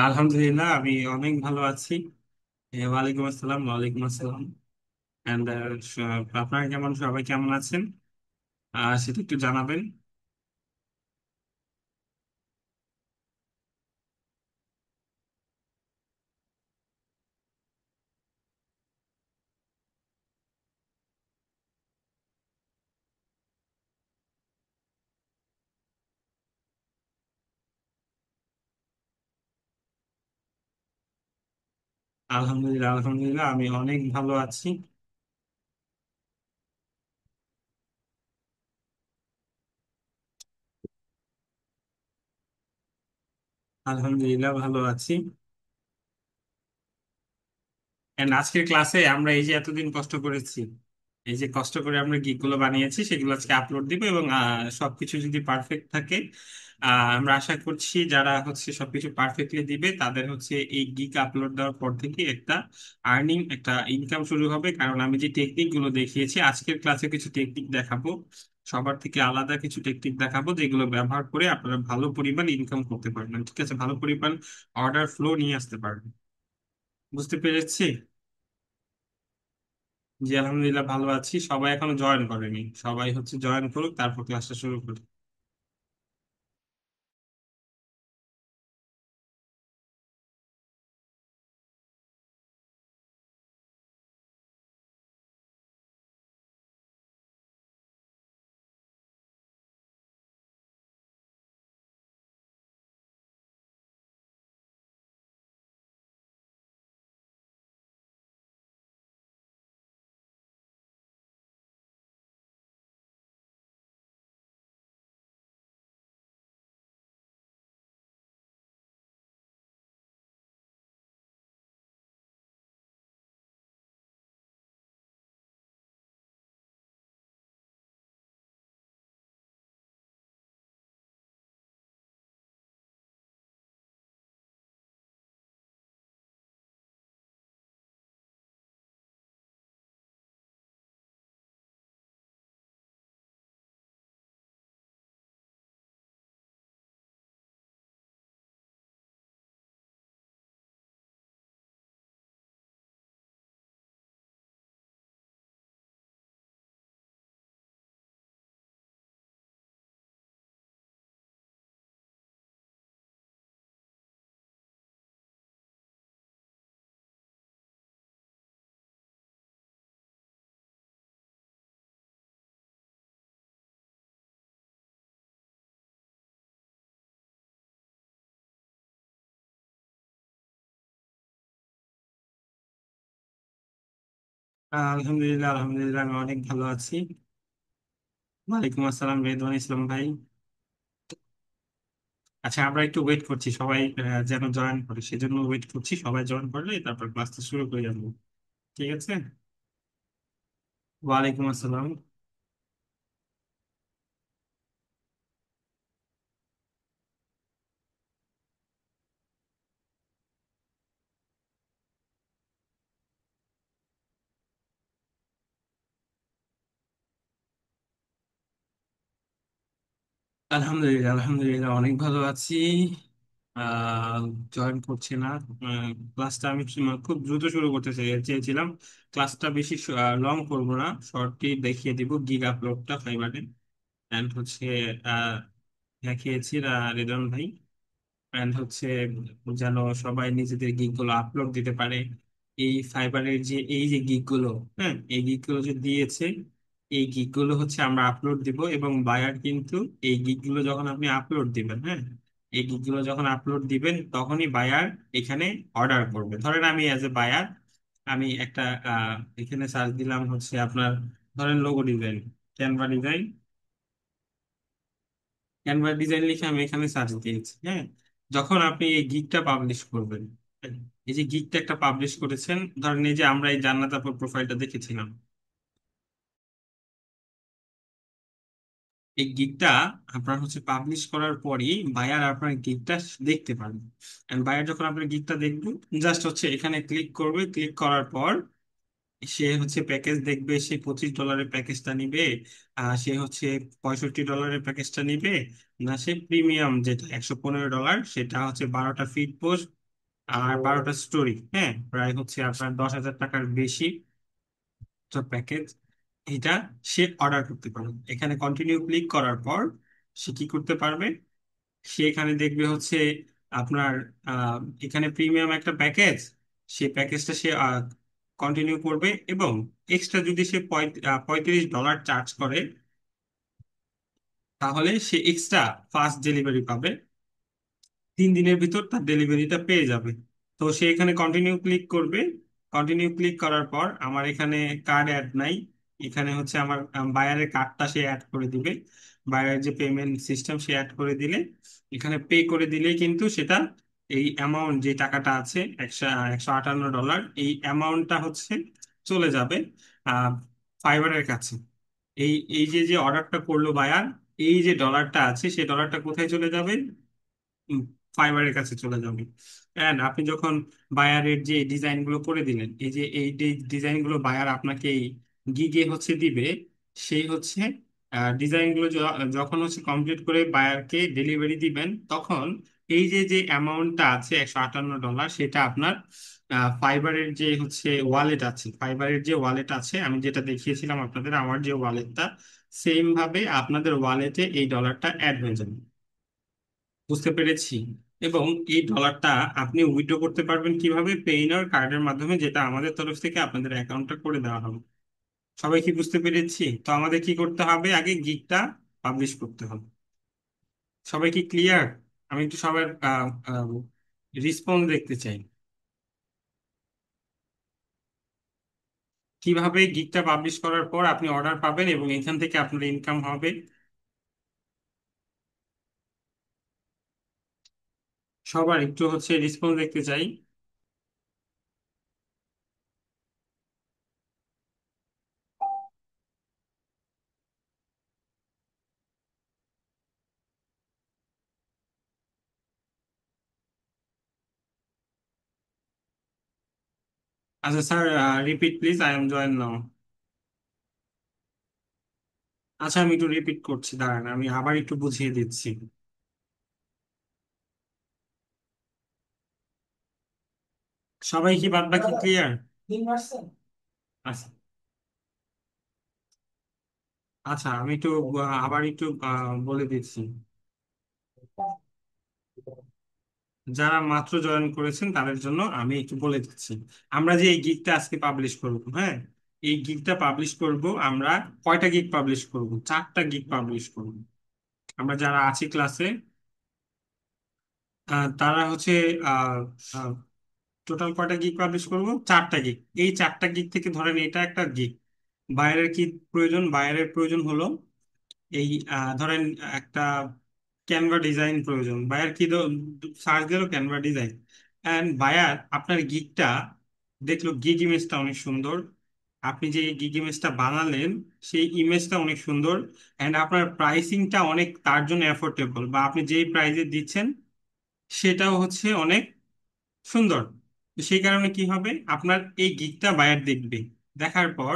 আলহামদুলিল্লাহ আমি অনেক ভালো আছি। ওয়ালাইকুম আসসালাম, ওয়ালাইকুম আসসালাম। এন্ড আপনারা কেমন, সবাই কেমন আছেন? সেটা একটু জানাবেন। আলহামদুলিল্লাহ, আলহামদুলিল্লাহ আমি অনেক ভালো আছি। আলহামদুলিল্লাহ ভালো আছি। এন্ড আজকের ক্লাসে আমরা এই যে এতদিন কষ্ট করেছি, এই যে কষ্ট করে আমরা গিগ গুলো বানিয়েছি সেগুলো আজকে আপলোড দিব, এবং সবকিছু যদি পারফেক্ট থাকে, আমরা আশা করছি যারা হচ্ছে সবকিছু পারফেক্টলি দিবে তাদের হচ্ছে এই গিগ আপলোড দেওয়ার পর থেকে একটা আর্নিং, একটা ইনকাম শুরু হবে। কারণ আমি যে টেকনিক গুলো দেখিয়েছি আজকের ক্লাসে, কিছু টেকনিক দেখাবো, সবার থেকে আলাদা কিছু টেকনিক দেখাবো যেগুলো ব্যবহার করে আপনারা ভালো পরিমাণ ইনকাম করতে পারবেন, ঠিক আছে? ভালো পরিমাণ অর্ডার ফ্লো নিয়ে আসতে পারবেন। বুঝতে পেরেছি? জি আলহামদুলিল্লাহ ভালো আছি। সবাই এখনো জয়েন করেনি, সবাই হচ্ছে জয়েন করুক তারপর ক্লাসটা শুরু করি। আলহামদুলিল্লাহ, আলহামদুলিল্লাহ আমি অনেক ভালো আছি। ওয়ালাইকুম আসসালাম, রেদওয়ান ইসলাম ভাই। আচ্ছা, আমরা একটু ওয়েট করছি সবাই যেন জয়েন করে, সেজন্য ওয়েট করছি। সবাই জয়েন করলে তারপর ক্লাসটা শুরু করে যাবো, ঠিক আছে? ওয়ালাইকুম আসসালাম। আলহামদুলিল্লাহ, আলহামদুলিল্লাহ অনেক ভালো আছি। আহ জয়েন করছি না। ক্লাসটা আমি খুব দ্রুত শুরু করতে চেয়েছিলাম। ক্লাসটা বেশি লং করবো না, শর্টলি দেখিয়ে দিব গিগ আপলোডটা ফাইবারে। এন্ড হচ্ছে আহ দেখিয়েছি রেদন ভাই। এন্ড হচ্ছে যেন সবাই নিজেদের গিগ গুলো আপলোড দিতে পারে। এই ফাইবারের যে এই যে গিগ গুলো, হ্যাঁ এই গিগ গুলো যে দিয়েছে, এই গিগ গুলো হচ্ছে আমরা আপলোড দিব, এবং বায়ার কিন্তু এই গিগ গুলো যখন আপনি আপলোড দিবেন, হ্যাঁ এই গিগ গুলো যখন আপলোড দিবেন তখনই বায়ার এখানে অর্ডার করবে। ধরেন আমি অ্যাজ এ বায়ার, আমি একটা এখানে সার্চ দিলাম হচ্ছে আপনার, ধরেন logo design, Canva design, Canva design লিখে আমি এখানে সার্চ দিয়েছি, হ্যাঁ। যখন আপনি এই গিগটা পাবলিশ করবেন, হ্যাঁ, এই যে গিগটা একটা পাবলিশ করেছেন, ধরেন এই যে আমরা এই জান্নাত আপুর প্রোফাইলটা দেখেছিলাম, এই গিগটা আপনার হচ্ছে পাবলিশ করার পরই বায়ার আপনার গিগটা দেখতে পারবে। এন্ড বায়ার যখন আপনার গিগটা দেখবে, জাস্ট হচ্ছে এখানে ক্লিক করবে, ক্লিক করার পর সে হচ্ছে প্যাকেজ দেখবে, সে $25 প্যাকেজটা নিবে, সে হচ্ছে $65 প্যাকেজটা নিবে, না সে প্রিমিয়াম যেটা $115 সেটা হচ্ছে 12টা ফিড পোস্ট আর 12টা স্টোরি, হ্যাঁ, প্রায় হচ্ছে আপনার 10,000 টাকার বেশি প্যাকেজ, এটা সে অর্ডার করতে পারবে। এখানে কন্টিনিউ ক্লিক করার পর সে কি করতে পারবে, সে এখানে দেখবে হচ্ছে আপনার আহ, এখানে প্রিমিয়াম একটা প্যাকেজ, সেই প্যাকেজটা সে কন্টিনিউ করবে, এবং এক্সট্রা যদি সে $35 চার্জ করে, তাহলে সে এক্সট্রা ফাস্ট ডেলিভারি পাবে, 3 দিনের ভিতর তার ডেলিভারিটা পেয়ে যাবে। তো সে এখানে কন্টিনিউ ক্লিক করবে। কন্টিনিউ ক্লিক করার পর আমার এখানে কার্ড অ্যাড নাই, এখানে হচ্ছে আমার বায়ারের কার্ডটা সে অ্যাড করে দিবে। বায়ারের যে পেমেন্ট সিস্টেম সে অ্যাড করে দিলে, এখানে পে করে দিলেই কিন্তু সেটা, এই অ্যামাউন্ট যে টাকাটা আছে $158, এই অ্যামাউন্টটা হচ্ছে চলে যাবে আহ ফাইবারের কাছে। এই এই যে যে অর্ডারটা করলো বায়ার, এই যে ডলারটা আছে সেই ডলারটা কোথায় চলে যাবে, ফাইবারের কাছে চলে যাবে। এন্ড আপনি যখন বায়ারের যে ডিজাইন গুলো করে দিলেন, এই যে এই ডিজাইন গুলো বায়ার আপনাকে এই গিগে হচ্ছে দিবে, সেই হচ্ছে ডিজাইন গুলো যখন হচ্ছে কমপ্লিট করে বায়ারকে ডেলিভারি দিবেন, তখন এই যে যে অ্যামাউন্টটা আছে $158, সেটা আপনার ফাইবারের যে হচ্ছে ওয়ালেট আছে, ফাইবারের যে ওয়ালেট আছে আমি যেটা দেখিয়েছিলাম আপনাদের, আমার যে ওয়ালেটটা, সেম ভাবে আপনাদের ওয়ালেটে এই ডলারটা অ্যাড হয়ে যাবে। বুঝতে পেরেছি। এবং এই ডলারটা আপনি উইথড্র করতে পারবেন কিভাবে, পেইনার কার্ডের মাধ্যমে, যেটা আমাদের তরফ থেকে আপনাদের অ্যাকাউন্টটা করে দেওয়া হবে। সবাই কি বুঝতে পেরেছি? তো আমাদের কি করতে হবে, আগে গিগটা পাবলিশ করতে হবে। সবাই কি ক্লিয়ার? আমি একটু সবার রিসপন্স দেখতে চাই। কিভাবে গিগটা পাবলিশ করার পর আপনি অর্ডার পাবেন এবং এখান থেকে আপনার ইনকাম হবে, সবার একটু হচ্ছে রিসপন্স দেখতে চাই। আচ্ছা sir, repeat please, I am join নাও। আচ্ছা আমি একটু রিপিট করছি, দাঁড়ান আমি আবার একটু বুঝিয়ে দিচ্ছি। সবাই কি বাদ বাকি ক্লিয়ার? আচ্ছা। আচ্ছা আমি একটু আবার একটু বলে দিচ্ছি। যারা মাত্র জয়েন করেছেন তাদের জন্য আমি একটু বলে দিচ্ছি। আমরা যে এই গিগটা আজকে পাবলিশ করব, হ্যাঁ, এই গিগটা পাবলিশ করব আমরা। কয়টা গিগ পাবলিশ করব? 4টা গিগ পাবলিশ করব। আমরা যারা আছি ক্লাসে, তারা হচ্ছে টোটাল কয়টা গিগ পাবলিশ করব? 4টা গিগ। এই 4টা গিগ থেকে ধরেন এটা একটা গিগ, বাইরের কি প্রয়োজন? বাইরের প্রয়োজন হলো এই ধরেন একটা ক্যানভা ডিজাইন প্রয়োজন, বায়ার কি সার্চ দিল ক্যানভা ডিজাইন, এন্ড বায়ার আপনার গিগটা দেখলো, গিগ ইমেজটা অনেক সুন্দর, আপনি যে গিগ ইমেজটা বানালেন সেই ইমেজটা অনেক সুন্দর, এন্ড আপনার প্রাইসিংটা অনেক তার জন্য অ্যাফোর্ডেবল, বা আপনি যেই প্রাইসে দিচ্ছেন সেটাও হচ্ছে অনেক সুন্দর। তো সেই কারণে কি হবে, আপনার এই গিগটা বায়ার দেখবে, দেখার পর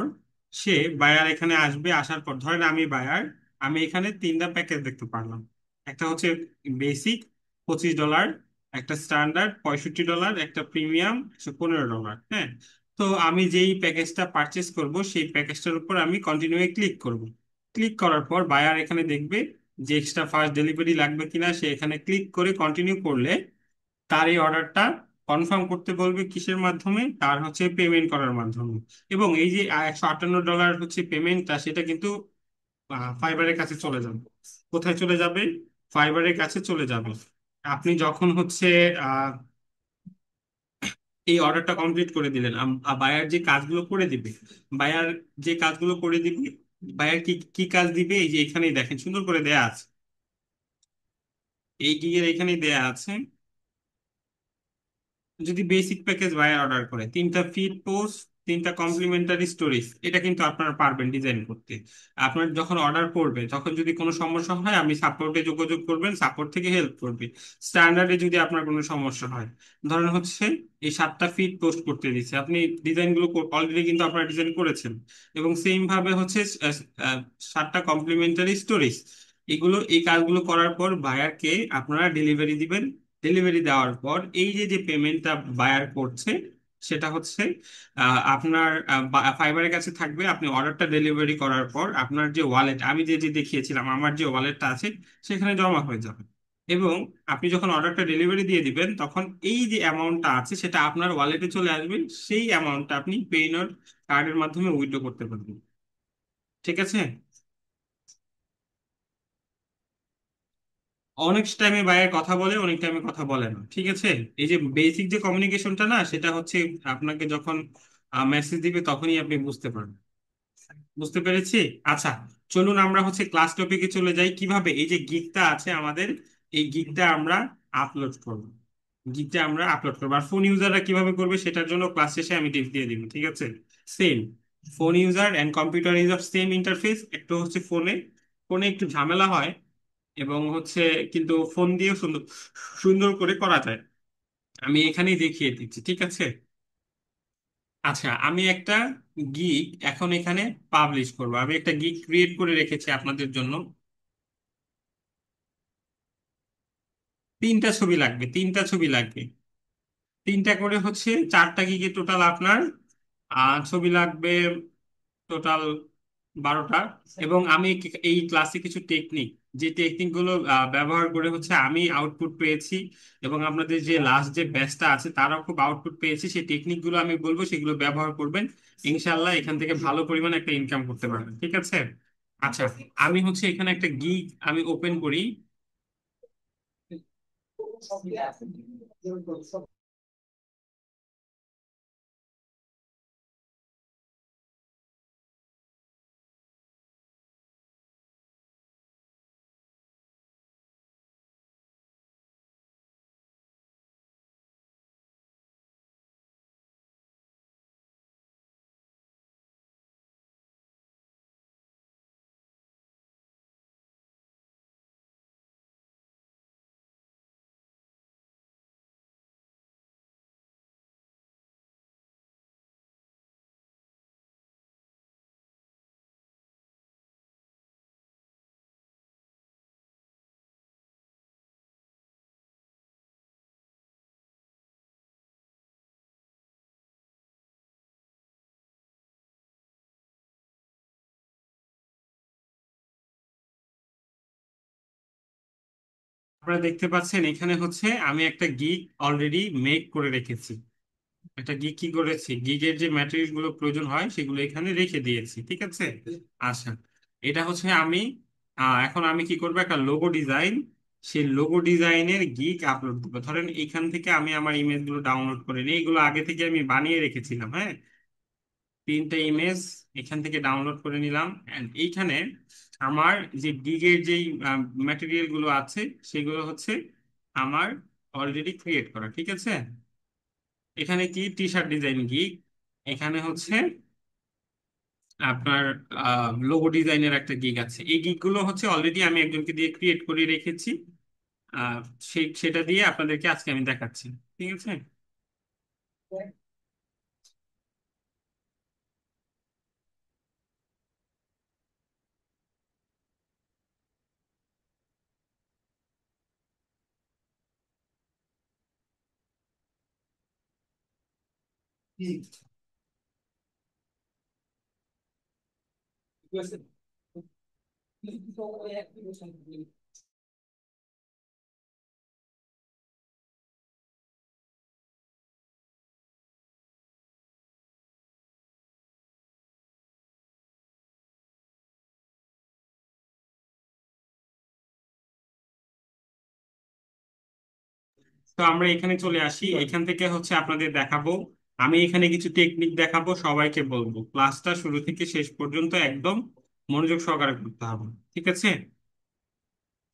সে, বায়ার এখানে আসবে, আসার পর ধরেন আমি বায়ার, আমি এখানে 3টা প্যাকেজ দেখতে পারলাম। একটা হচ্ছে বেসিক $25, একটা স্ট্যান্ডার্ড $65, একটা প্রিমিয়াম $115, হ্যাঁ। তো আমি যেই প্যাকেজটা পারচেস করব সেই প্যাকেজটার উপর আমি কন্টিনিউ ক্লিক করব। ক্লিক করার পর বায়ার এখানে দেখবে যে এক্সট্রা ফাস্ট ডেলিভারি লাগবে কিনা, সে এখানে ক্লিক করে কন্টিনিউ করলে তার এই অর্ডারটা কনফার্ম করতে বলবে কিসের মাধ্যমে, তার হচ্ছে পেমেন্ট করার মাধ্যমে। এবং এই যে $158 হচ্ছে পেমেন্টটা, সেটা কিন্তু ফাইবারের কাছে চলে যাবে। কোথায় চলে যাবে? ফাইবারের কাছে চলে যাবে। আপনি যখন হচ্ছে আহ, এই অর্ডারটা কমপ্লিট করে দিলেন, বায়ার যে কাজগুলো করে দিবে, বায়ার যে কাজগুলো করে দিবে, বায়ার কি কি কাজ দিবে, এই যে এখানেই দেখেন সুন্দর করে দেয়া আছে, এই গিগের এখানেই দেয়া আছে। যদি বেসিক প্যাকেজ বায়ার অর্ডার করে 3টা ফিড পোস্ট, তিনটা কমপ্লিমেন্টারি স্টোরিজ, এটা কিন্তু আপনারা পারবেন ডিজাইন করতে। আপনার যখন অর্ডার করবে তখন যদি কোনো সমস্যা হয় আপনি সাপোর্টে যোগাযোগ করবেন, সাপোর্ট থেকে হেল্প করবে। স্ট্যান্ডার্ডে যদি আপনার কোনো সমস্যা হয়, ধরেন হচ্ছে এই 7টা ফিট পোস্ট করতে দিচ্ছে, আপনি ডিজাইনগুলো অলরেডি কিন্তু আপনারা ডিজাইন করেছেন, এবং সেম ভাবে হচ্ছে 7টা কমপ্লিমেন্টারি স্টোরিজ, এগুলো এই কাজগুলো করার পর বায়ারকে আপনারা ডেলিভারি দিবেন। ডেলিভারি দেওয়ার পর এই যে যে পেমেন্টটা বায়ার করছে সেটা হচ্ছে আপনার ফাইবারের কাছে থাকবে। আপনি অর্ডারটা ডেলিভারি করার পর আপনার যে ওয়ালেট, আমি যে যে দেখিয়েছিলাম আমার যে ওয়ালেটটা আছে, সেখানে জমা হয়ে যাবে। এবং আপনি যখন অর্ডারটা ডেলিভারি দিয়ে দিবেন তখন এই যে অ্যামাউন্টটা আছে সেটা আপনার ওয়ালেটে চলে আসবে। সেই অ্যামাউন্টটা আপনি পেইনর কার্ডের মাধ্যমে উইথড্র করতে পারবেন। ঠিক আছে। অনেক টাইমে বাইরে কথা বলে, অনেক টাইমে কথা বলে না, ঠিক আছে। এই যে বেসিক যে কমিউনিকেশনটা না, সেটা হচ্ছে আপনাকে যখন মেসেজ দিবে তখনই আপনি বুঝতে পারবেন। বুঝতে পেরেছি। আচ্ছা, চলুন আমরা হচ্ছে ক্লাস টপিকে চলে যাই। কিভাবে এই যে গিগটা আছে আমাদের, এই গিগটা আমরা আপলোড করব। গিগটা আমরা আপলোড করবো, আর ফোন ইউজাররা কিভাবে করবে সেটার জন্য ক্লাস শেষে আমি টিপস দিয়ে দিব, ঠিক আছে। Same, phone user and computer user same interface, একটু হচ্ছে ফোনে ফোনে একটু ঝামেলা হয়, এবং হচ্ছে কিন্তু ফোন দিয়েও সুন্দর সুন্দর করে করা যায়। আমি এখানেই দেখিয়ে দিচ্ছি, ঠিক আছে। আচ্ছা, আমি একটা গিগ এখন এখানে পাবলিশ করব। আমি একটা গিগ ক্রিয়েট করে রেখেছি আপনাদের জন্য। 3টা ছবি লাগবে, 3টা ছবি লাগবে। 3টা করে হচ্ছে 4টা গিগে টোটাল আপনার ছবি লাগবে টোটাল 12টা। এবং আমি এই ক্লাসে কিছু টেকনিক, যে টেকনিক গুলো ব্যবহার করে হচ্ছে আমি আউটপুট পেয়েছি, এবং আপনাদের যে লাস্ট যে ব্যাচটা আছে তারাও খুব আউটপুট পেয়েছে, সেই টেকনিক গুলো আমি বলবো, সেগুলো ব্যবহার করবেন। ইনশাল্লাহ এখান থেকে ভালো পরিমাণে একটা ইনকাম করতে পারবেন, ঠিক আছে। আচ্ছা, আমি হচ্ছে এখানে একটা গিগ আমি ওপেন করি। আপনারা দেখতে পাচ্ছেন এখানে হচ্ছে আমি একটা গিগ অলরেডি মেক করে রেখেছি। একটা গিগ কি করেছি, গিগের যে ম্যাটেরিয়াল গুলো প্রয়োজন হয় সেগুলো এখানে রেখে দিয়েছি, ঠিক আছে। আচ্ছা, এটা হচ্ছে আমি এখন আমি কি করবো, একটা লোগো ডিজাইন, সেই লোগো ডিজাইনের গিগ আপলোড দেবো। ধরেন এখান থেকে আমি আমার ইমেজ গুলো ডাউনলোড করে নিই, এইগুলো আগে থেকে আমি বানিয়ে রেখেছিলাম, হ্যাঁ। 3টা ইমেজ এখান থেকে ডাউনলোড করে নিলাম, এন্ড এইখানে আমার যে গিগের যেই ম্যাটেরিয়াল গুলো আছে সেগুলো হচ্ছে আমার অলরেডি ক্রিয়েট করা, ঠিক আছে। এখানে কি টি শার্ট ডিজাইন গিগ, এখানে হচ্ছে আপনার লোগো ডিজাইনের একটা গিগ আছে। এই গিগ গুলো হচ্ছে অলরেডি আমি একজনকে দিয়ে ক্রিয়েট করে রেখেছি। আহ সেটা দিয়ে আপনাদেরকে আজকে আমি দেখাচ্ছি, ঠিক আছে। তো আমরা এখানে চলে আসি, এখান থেকে হচ্ছে আপনাদের দেখাবো। আমি এখানে কিছু টেকনিক দেখাবো, সবাইকে বলবো ক্লাসটা শুরু থেকে শেষ পর্যন্ত একদম মনোযোগ সহকারে করতে হবে, ঠিক আছে।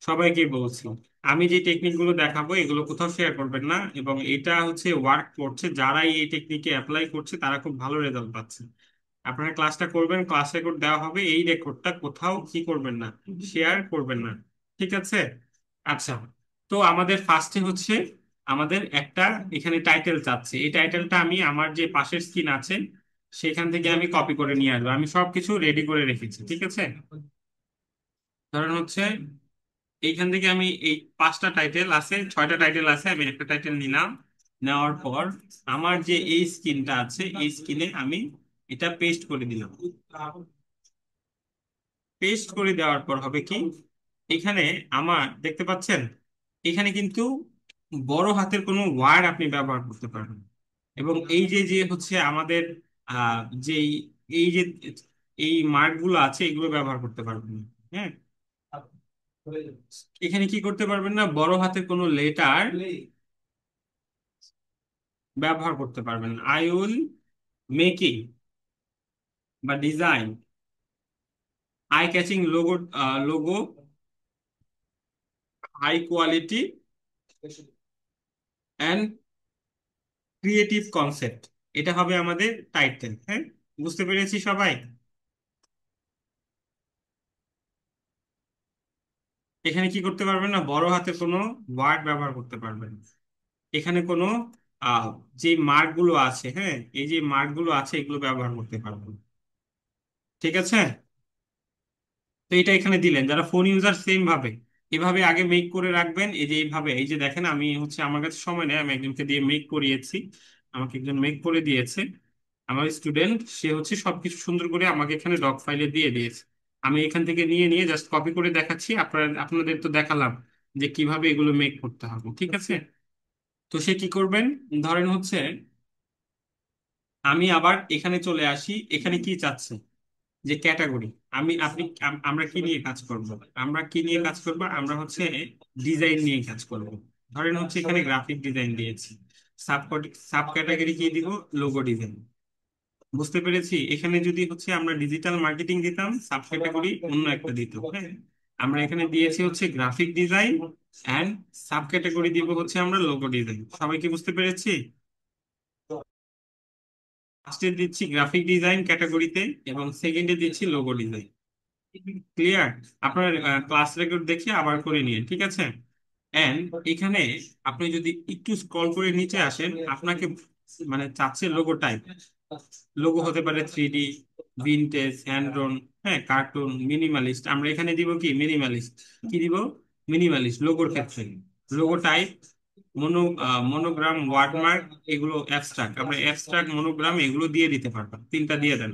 সবাইকে বলছি। আমি যে টেকনিক গুলো দেখাবো এগুলো কোথাও শেয়ার করবেন না, এবং এটা হচ্ছে ওয়ার্ক করছে, যারা এই টেকনিকে অ্যাপ্লাই করছে তারা খুব ভালো রেজাল্ট পাচ্ছে। আপনারা ক্লাসটা করবেন, ক্লাস রেকর্ড দেওয়া হবে, এই রেকর্ডটা কোথাও কি করবেন না, শেয়ার করবেন না। ঠিক আছে? আচ্ছা, তো আমাদের ফার্স্টে হচ্ছে আমাদের একটা এখানে টাইটেল চাচ্ছে। এই টাইটেলটা আমি আমার যে পাশের স্ক্রিন আছে সেখান থেকে আমি কপি করে নিয়ে আসবো। আমি সবকিছু রেডি করে রেখেছি, ঠিক আছে? ধরেন হচ্ছে এইখান থেকে আমি এই পাঁচটা টাইটেল আছে, ছয়টা টাইটেল আছে, আমি একটা টাইটেল নিলাম। নেওয়ার পর আমার যে এই স্ক্রিনটা আছে এই স্ক্রিনে আমি এটা পেস্ট করে দিলাম। পেস্ট করে দেওয়ার পর হবে কি, এখানে আমার দেখতে পাচ্ছেন এখানে কিন্তু বড় হাতের কোনো ওয়ার্ড আপনি ব্যবহার করতে পারবেন। এবং এই যে যে হচ্ছে আমাদের যে এই যে এই মার্ক গুলো আছে এগুলো ব্যবহার করতে পারবেন না। হ্যাঁ, এখানে কি করতে পারবেন না, বড় হাতের কোনো লেটার ব্যবহার করতে পারবেন। আই উইল মেকিং বা design eye catching logo, logo high quality and creative concept, এটা হবে আমাদের টাইটেল। হ্যাঁ, বুঝতে পেরেছি সবাই? এখানে কি করতে পারবেন না, বড় হাতে কোনো ওয়ার্ড ব্যবহার করতে পারবেন না। এখানে কোনো আহ যে মার্ক গুলো আছে, হ্যাঁ, এই যে মার্ক গুলো আছে এগুলো ব্যবহার করতে পারবেন। ঠিক আছে? তো এটা এখানে দিলেন, যারা ফোন ইউজার সেম ভাবে এভাবে আগে মেক করে রাখবেন। এই যে এইভাবে, এই যে দেখেন আমি হচ্ছে আমার কাছে সময় নেই, আমি একজনকে দিয়ে মেক করিয়েছি, আমাকে একজন মেক করে দিয়েছে, আমার স্টুডেন্ট, সে হচ্ছে সবকিছু সুন্দর করে আমাকে এখানে ডক ফাইলে দিয়ে দিয়েছে। আমি এখান থেকে নিয়ে নিয়ে জাস্ট কপি করে দেখাচ্ছি, আপনাদের তো দেখালাম যে কিভাবে এগুলো মেক করতে হবে। ঠিক আছে? তো সে কি করবেন, ধরেন হচ্ছে আমি আবার এখানে চলে আসি, এখানে কি চাচ্ছে যে ক্যাটাগরি, আমরা কি নিয়ে কাজ করব, আমরা কি নিয়ে কাজ করব, আমরা হচ্ছে ডিজাইন নিয়ে কাজ করব। ধরেন হচ্ছে এখানে গ্রাফিক ডিজাইন দিয়েছি, সাব সাব ক্যাটাগরি কি দিব, লোগো ডিজাইন। বুঝতে পেরেছি? এখানে যদি হচ্ছে আমরা ডিজিটাল মার্কেটিং দিতাম, সাব ক্যাটাগরি অন্য একটা দিত। হ্যাঁ, আমরা এখানে দিয়েছি হচ্ছে graphic design and sub category দিব হচ্ছে আমরা লোগো ডিজাইন। সবাই কি বুঝতে পেরেছি? ফার্স্টে দিচ্ছি গ্রাফিক ডিজাইন ক্যাটাগরিতে এবং সেকেন্ডে দিচ্ছি লোগো ডিজাইন। ক্লিয়ার? আপনার ক্লাস রেকর্ড দেখে আবার করে নিন, ঠিক আছে? এন্ড এখানে আপনি যদি একটু স্ক্রল করে নিচে আসেন, আপনাকে মানে চাচ্ছে লোগো টাইপ। লোগো হতে পারে 3D, ভিনটেজ, হ্যান্ড ড্রন, হ্যাঁ, কার্টুন, মিনিমালিস্ট। আমরা এখানে দিব কি, মিনিমালিস্ট। কি দিব? মিনিমালিস্ট লোগোর ক্ষেত্রে। লোগো টাইপ মনোগ্রাম, ওয়াটারমার্ক, এগুলো অ্যাবস্ট্রাক্ট, আমরা অ্যাবস্ট্রাক্ট, মনোগ্রাম এগুলো দিয়ে দিতে পারবো। তিনটা দিয়ে দেন।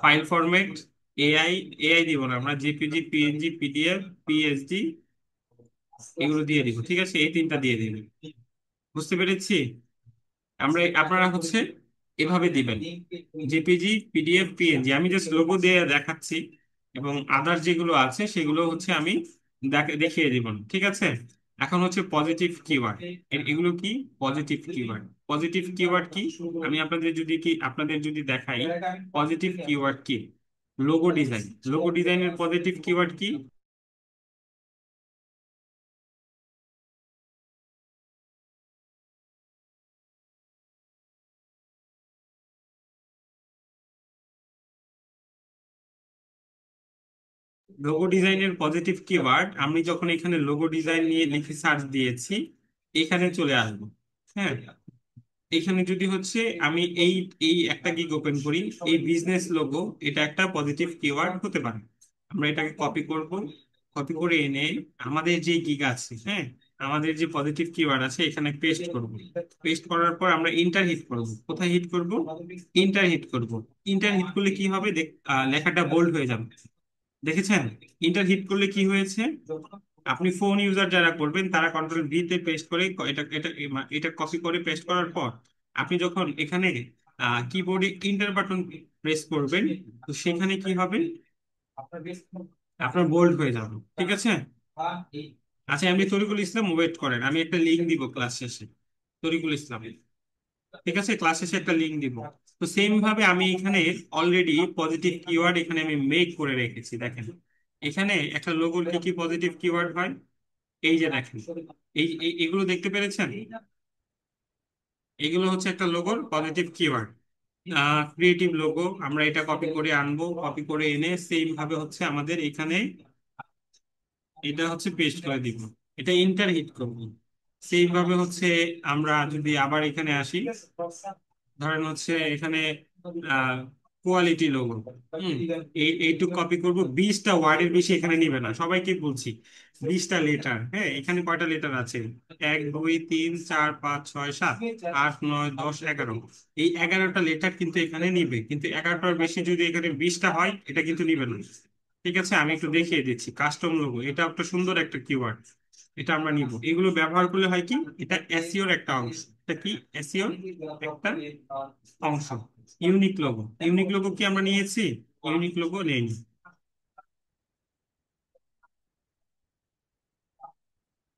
ফাইল ফরম্যাট এআই, এআই দিব না, আমরা জেপিজি, পিএনজি, পিডিএফ, পিএসডি এগুলো দিয়ে দিব। ঠিক আছে, এই তিনটা দিয়ে দিবেন। বুঝতে পেরেছি? আপনারা হচ্ছে এভাবে দিবেন, জেপিজি, পিডিএফ, পিএনজি। আমি জাস্ট লোগো দিয়ে দেখাচ্ছি, এবং আদার যেগুলো আছে সেগুলো হচ্ছে আমি দেখিয়ে দিব। ঠিক আছে? এখন হচ্ছে পজিটিভ কিওয়ার্ড। এগুলো কি? Positive keyword. পজিটিভ কিওয়ার্ড কি, আমি আপনাদের যদি দেখাই পজিটিভ কিওয়ার্ড কি। লোগো ডিজাইন, লোগো ডিজাইনের পজিটিভ কিওয়ার্ড কি? লোগো ডিজাইনের পজিটিভ কিওয়ার্ড, আমি যখন এখানে লোগো ডিজাইন নিয়ে লিখে সার্চ দিয়েছি, এখানে চলে আসবো। হ্যাঁ, এখানে যদি হচ্ছে আমি এই এই একটা গিগ ওপেন করি, এই বিজনেস লোগো, এটা একটা পজিটিভ কিওয়ার্ড হতে পারে। আমরা এটাকে কপি করব, কপি করে এনে আমাদের যে গিগ আছে, হ্যাঁ, আমাদের যে পজিটিভ কিওয়ার্ড আছে এখানে পেস্ট করব। পেস্ট করার পর আমরা ইন্টার হিট করব। কোথায় হিট করব? ইন্টার হিট করব। ইন্টার হিট করলে কি হবে, লেখাটা বোল্ড হয়ে যাবে। দেখেছেন? ইন্টার হিট করলে কি হয়েছে, আপনি ফোন ইউজার যারা করবেন তারা কন্ট্রোল ভি তে পেস্ট করে এটা এটা এটা কপি করে পেস্ট করার পর আপনি যখন এখানে কিবোর্ডে ইন্টার বাটন প্রেস করবেন, তো সেখানে কি হবে, আপনার বোল্ড হয়ে যাবে। ঠিক আছে? আচ্ছা, এমনি তরিকুল ইসলাম, ওয়েট করেন, আমি একটা লিঙ্ক দিব ক্লাস শেষে, তরিকুল ইসলাম। ঠিক আছে, ক্লাস শেষে একটা লিঙ্ক দিব। তো সেম ভাবে আমি এখানে অলরেডি পজিটিভ কিওয়ার্ড এখানে আমি মেক করে রেখেছি। দেখেন এখানে একটা লোগোর কি কি পজিটিভ কিওয়ার্ড হয়, এই যে দেখেন, এগুলো দেখতে পেরেছেন? এগুলো হচ্ছে একটা লোগোর পজিটিভ কিওয়ার্ড, ক্রিয়েটিভ লোগো। আমরা এটা কপি করে আনবো, কপি করে এনে সেম ভাবে হচ্ছে আমাদের এখানে এটা হচ্ছে পেস্ট করে দিব। এটা ইন্টার হিট করবো সেম ভাবে হচ্ছে। আমরা যদি আবার এখানে আসি, ধরেন হচ্ছে এখানে কোয়ালিটি লোগো, এইটুক কপি করব। 20টা ওয়ার্ডের বেশি এখানে নিবে না, সবাইকে বলছি। 20টা লেটার, হ্যাঁ এখানে কয়টা লেটার আছে? 1 2 3 4 5 6 7 8 9 10 11। এই 11টা লেটার কিন্তু এখানে নিবে, কিন্তু 11টার বেশি যদি এখানে 20টা হয় এটা কিন্তু নিবে না। ঠিক আছে, আমি একটু দেখিয়ে দিচ্ছি। কাস্টম লোগো, এটা একটা সুন্দর একটা কিওয়ার্ড, এটা আমরা নিব। এগুলো ব্যবহার করলে হয় কি, এটা এসইওর একটা অংশ। এটা কি? এসইওর একটা অংশ। ইউনিক লোগো, ইউনিক লোগো কি আমরা নিয়েছি? ইউনিক লোগো নেই।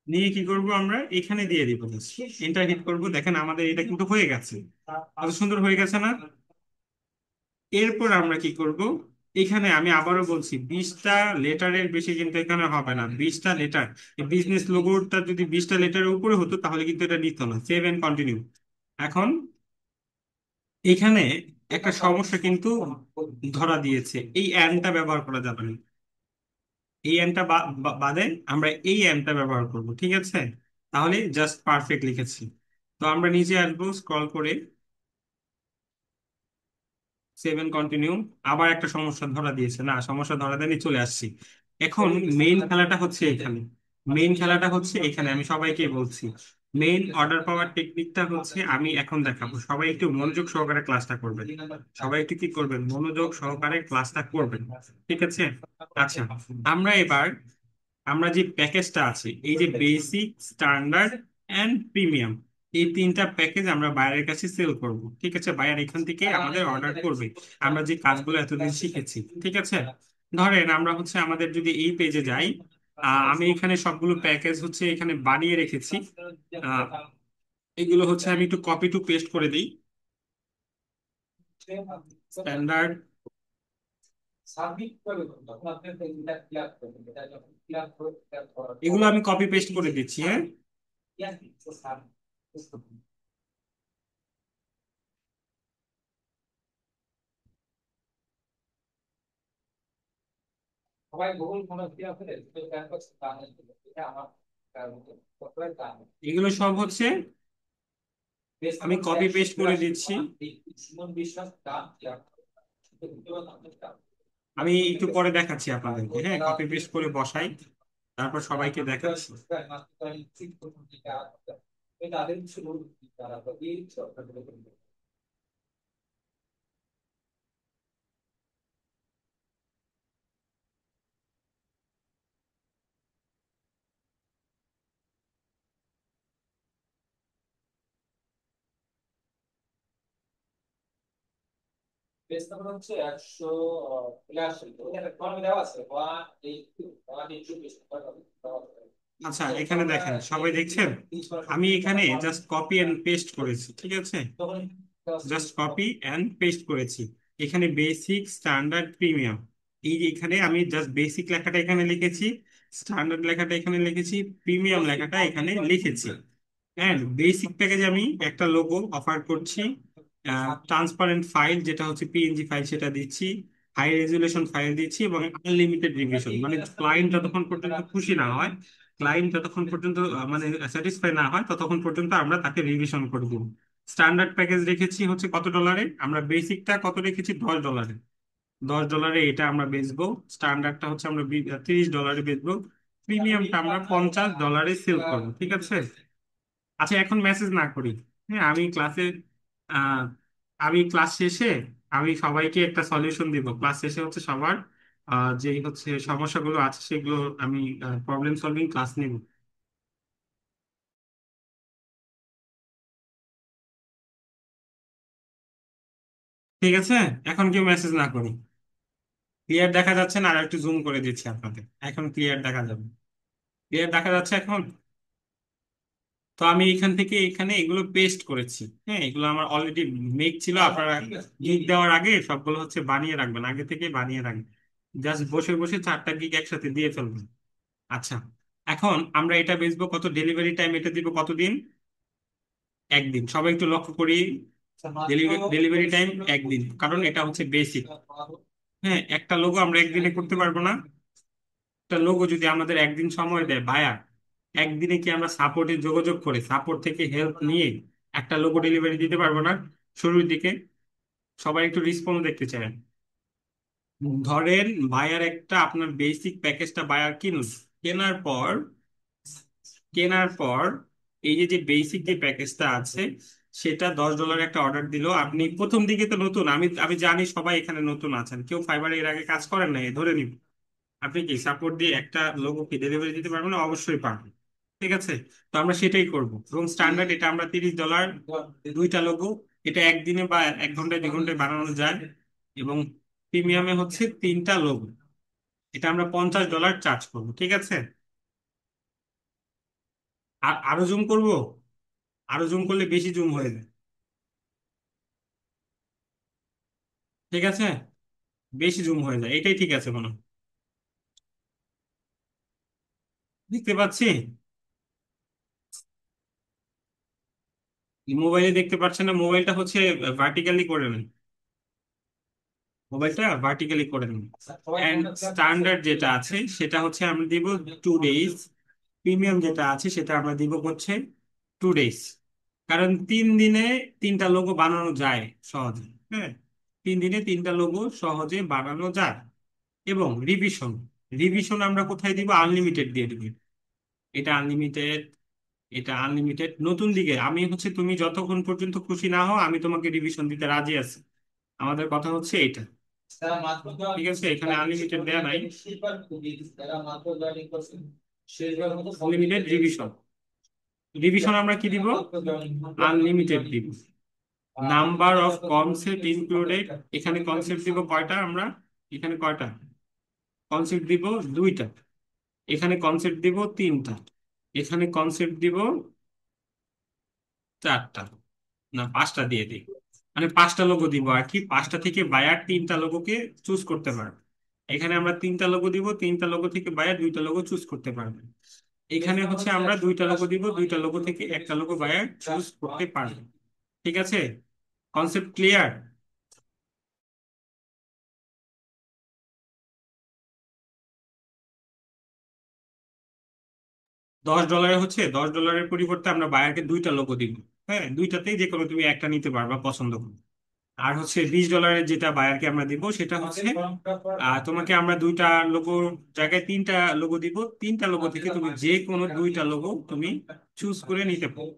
নিয়ে কি করব, আমরা এখানে দিয়ে দিব, এন্টার হিট করব। দেখেন আমাদের এটা কিন্তু হয়ে গেছে, কত সুন্দর হয়ে গেছে না? এরপর আমরা কি করব, এখানে আমি আবারও বলছি 20টা লেটারের বেশি কিন্তু এখানে হবে না। 20টা লেটার, বিজনেস লোগোটা যদি 20টা লেটারের উপরে হতো তাহলে কিন্তু এটা নিত না। Save and continue. এখন এখানে একটা সমস্যা কিন্তু ধরা দিয়েছে, এই অ্যান্ডটা ব্যবহার করা যাবে না। এই অ্যান্ডটা বাদে আমরা এই অ্যান্ডটা ব্যবহার করব, ঠিক আছে? তাহলে জাস্ট পারফেক্ট লিখেছি। তো আমরা নিচে আসবো স্ক্রল করে, সেভেন কন্টিনিউ। আবার একটা সমস্যা ধরা দিয়েছে, না সমস্যা ধরা দেয়নি, চলে আসছি। এখন মেইন খেলাটা হচ্ছে এখানে, মেইন খেলাটা হচ্ছে এখানে। আমি সবাইকে বলছি, মেইন অর্ডার পাওয়ার টেকনিকটা হচ্ছে আমি এখন দেখাবো। সবাই একটু মনোযোগ সহকারে ক্লাসটা করবেন। সবাই একটু কি করবেন, মনোযোগ সহকারে ক্লাসটা করবেন, ঠিক আছে? আচ্ছা, আমরা এবার আমরা যে প্যাকেজটা আছে, এই যে বেসিক, স্ট্যান্ডার্ড এন্ড প্রিমিয়াম, এই 3টা প্যাকেজ আমরা বাইরের কাছে সেল করব, ঠিক আছে? বাইরে এখান থেকে আমাদের অর্ডার করবে, আমরা যে কাজগুলো এতদিন শিখেছি, ঠিক আছে? ধরেন আমরা হচ্ছে আমাদের যদি এই পেজে যাই, আমি এখানে সবগুলো প্যাকেজ হচ্ছে এখানে বানিয়ে রেখেছি। আহ, এগুলো হচ্ছে আমি একটু কপি টু পেস্ট করে দিই। স্ট্যান্ডার্ড, এগুলো আমি কপি পেস্ট করে দিচ্ছি, হ্যাঁ। এগুলো সব হচ্ছে আমি কপি পেস্ট করে দিচ্ছি। আমি একটু পরে দেখাচ্ছি আপনাদেরকে, হ্যাঁ কপি পেস্ট করে বসাই, তারপর সবাইকে দেখাচ্ছি। আচ্ছা, এখানে দেখেন, সবাই দেখছেন? আমি এখানে জাস্ট কপি এন্ড পেস্ট করেছি, ঠিক আছে? জাস্ট কপি এন্ড পেস্ট করেছি। এখানে বেসিক, স্ট্যান্ডার্ড, প্রিমিয়াম, এই যে এখানে আমি জাস্ট বেসিক লেখাটা এখানে লিখেছি, স্ট্যান্ডার্ড লেখাটা এখানে লিখেছি, প্রিমিয়াম লেখাটা এখানে লিখেছি। এন্ড বেসিক প্যাকেজে আমি একটা লোগো অফার করছি, ট্রান্সপারেন্ট ফাইল যেটা হচ্ছে পিএনজি ফাইল সেটা দিচ্ছি, হাই রেজুলেশন ফাইল দিচ্ছি, এবং আনলিমিটেড রিভিশন। মানে ক্লায়েন্ট যতক্ষণ পর্যন্ত খুশি না হয়, ক্লায়েন্ট যতক্ষণ পর্যন্ত মানে স্যাটিসফাই না হয়, ততক্ষণ পর্যন্ত আমরা তাকে রিভিশন করে দিব। স্ট্যান্ডার্ড প্যাকেজ রেখেছি হচ্ছে কত ডলারে, আমরা বেসিকটা কত রেখেছি, $10। $10 এটা আমরা বেচবো। স্ট্যান্ডার্ডটা হচ্ছে আমরা $30 বেচবো। প্রিমিয়ামটা আমরা $50 সেল করবো, ঠিক আছে? আচ্ছা, এখন মেসেজ না করি, হ্যাঁ আমি ক্লাসে, আহ আমি ক্লাস শেষে আমি সবাইকে একটা সলিউশন দিব। ক্লাস শেষে হচ্ছে সবার যে হচ্ছে সমস্যাগুলো আছে সেগুলো আমি প্রবলেম সলভিং ক্লাস নিব। ঠিক আছে, এখন কেউ মেসেজ না করি। ক্লিয়ার দেখা যাচ্ছে না? আর একটু জুম করে দিচ্ছি আপনাদের, এখন ক্লিয়ার দেখা যাবে। ক্লিয়ার দেখা যাচ্ছে এখন? তো আমি এখান থেকে এখানে এগুলো পেস্ট করেছি, হ্যাঁ এগুলো আমার অলরেডি মেক ছিল। আপনারা গিগ দেওয়ার আগে সবগুলো হচ্ছে বানিয়ে রাখবেন, আগে থেকে বানিয়ে রাখবেন। জাস্ট বসে বসে 4টা গিগ একসাথে দিয়ে ফেলবেন। আচ্ছা, এখন আমরা এটা বেচবো কত, ডেলিভারি টাইম এটা দিব কতদিন, একদিন। সবাই একটু লক্ষ্য করি, ডেলিভারি টাইম একদিন, কারণ এটা হচ্ছে বেসিক। হ্যাঁ, একটা লোগো আমরা একদিনে করতে পারবো না। একটা লোগো যদি আমাদের একদিন সময় দেয় বায়ার, একদিনে কি আমরা সাপোর্টে যোগাযোগ করে সাপোর্ট থেকে হেল্প নিয়ে একটা লোগো ডেলিভারি দিতে পারবো না? শুরুর দিকে সবাই একটু রেসপন্স দেখতে চায়। ধরেন বায়ার একটা আপনার বেসিক প্যাকেজটা বায়ার কিনুন, কেনার পর কেনার পর এই যে যে বেসিক যে প্যাকেজটা আছে সেটা $10 একটা অর্ডার দিল। আপনি প্রথম দিকে তো নতুন, আমি আমি জানি সবাই এখানে নতুন আছেন, কেউ ফাইবারে এর আগে কাজ করেন নাই ধরে নিব। আপনি কি সাপোর্ট দিয়ে একটা লোগো কি ডেলিভারি দিতে পারবেন না? অবশ্যই পারবেন। ঠিক আছে, তো আমরা সেটাই করব। এবং স্ট্যান্ডার্ড এটা আমরা $30, দুইটা লোগো। এটা একদিনে বা 1 ঘন্টায় 2 ঘন্টায় বানানো যায়। এবং প্রিমিয়ামে হচ্ছে তিনটা লোগো, এটা আমরা $50 চার্জ করবো। ঠিক আছে, আর আরো জুম করব, আরো জুম করলে বেশি জুম হয়ে যায়। ঠিক আছে, বেশি জুম হয়ে যায়, এটাই ঠিক আছে মনে হয়। দেখতে পাচ্ছি, মোবাইলে দেখতে পাচ্ছেন না? মোবাইলটা হচ্ছে ভার্টিক্যালি করে নেন, মোবাইলটা ভার্টিক্যালি করে নিন। এন্ড স্ট্যান্ডার্ড যেটা আছে সেটা হচ্ছে আমরা দিব 2 ডেজ। প্রিমিয়াম যেটা আছে সেটা আমরা দিব হচ্ছে 2 ডেজ। কারণ 3 দিনে তিনটা লোগো বানানো যায় সহজে। হ্যাঁ, 3 দিনে তিনটা লোগো সহজে বানানো যায়। এবং রিভিশন, রিভিশন আমরা কোথায় দিব? আনলিমিটেড দিয়ে দিব। এটা আনলিমিটেড, এটা আনলিমিটেড। নতুন দিকে আমি হচ্ছে, তুমি যতক্ষণ পর্যন্ত খুশি না হও আমি তোমাকে রিভিশন দিতে রাজি আছি। আমাদের কথা হচ্ছে এটা। ঠিক আছে, এখানে আনলিমিটেড দেয়া নাই, আনলিমিটেড রিভিশন। রিভিশন আমরা কি দিব? আনলিমিটেড দিব। নাম্বার অফ কনসেপ্ট ইনক্লুডেড, এখানে কনসেপ্ট দিব কয়টা আমরা? এখানে কয়টা কনসেপ্ট দিব? দুইটা। এখানে কনসেপ্ট দিব তিনটা। এখানে কনসেপ্ট দিব চারটা, না পাঁচটা দিয়ে দিই। মানে পাঁচটা লোগো দিব আর কি, পাঁচটা থেকে বায়ার তিনটা লোগোকে চুজ করতে পারবে। এখানে আমরা তিনটা লোগো দিব, তিনটা লোগো থেকে বায়ার দুইটা লোগো চুজ করতে পারবে। এখানে হচ্ছে আমরা দুইটা লোগো দিব, দুইটা লোগো থেকে একটা লোগো বায়ার চুজ করতে পারবে। ঠিক আছে, কনসেপ্ট ক্লিয়ার? $10 হচ্ছে, $10 পরিবর্তে আমরা বায়ারকে দুইটা লোগো দিব। হ্যাঁ, দুইটাতেই যে কোনো তুমি একটা নিতে পারবা পছন্দ করে। আর হচ্ছে $20 যেটা বায়ারকে আমরা দিব সেটা হচ্ছে তোমাকে আমরা দুইটা লোগোর জায়গায় তিনটা লোগো দিব, তিনটা লোগো থেকে তুমি যে কোনো দুইটা লোগো তুমি চুজ করে নিতে পারো।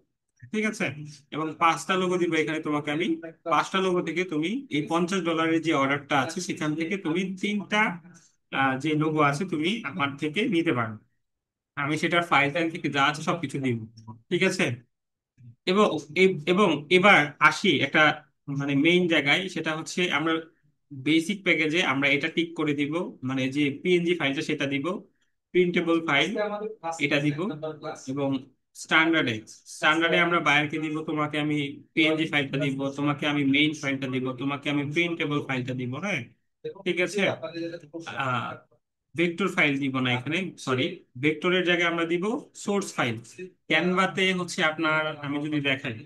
ঠিক আছে, এবং পাঁচটা লোগো দিব এখানে তোমাকে আমি। পাঁচটা লোগো থেকে তুমি এই $50 যে অর্ডারটা আছে সেখান থেকে তুমি তিনটা যে লোগো আছে তুমি আমার থেকে নিতে পারো। আমি সেটার ফাইল টাইল থেকে যা আছে সবকিছু দিব। ঠিক আছে, এবং এবং এবার আসি একটা মানে মেইন জায়গায়, সেটা হচ্ছে আমরা বেসিক প্যাকেজে আমরা এটা টিক করে দিব, মানে যে পিএনজি ফাইলটা সেটা দিব, প্রিন্টেবল ফাইল এটা দিব। এবং স্ট্যান্ডার্ডে, স্ট্যান্ডার্ডে আমরা বায়ারকে দিব, তোমাকে আমি পিএনজি ফাইলটা দিব, তোমাকে আমি মেইন ফাইলটা দিব, তোমাকে আমি প্রিন্টেবল ফাইলটা দিব। হ্যাঁ, ঠিক আছে। আহ ভেক্টর ফাইল দিব না এখানে, সরি, ভেক্টরের জায়গায় আমরা দিব সোর্স ফাইল। ক্যানভাতে হচ্ছে আপনার, আমি যদি দেখাই,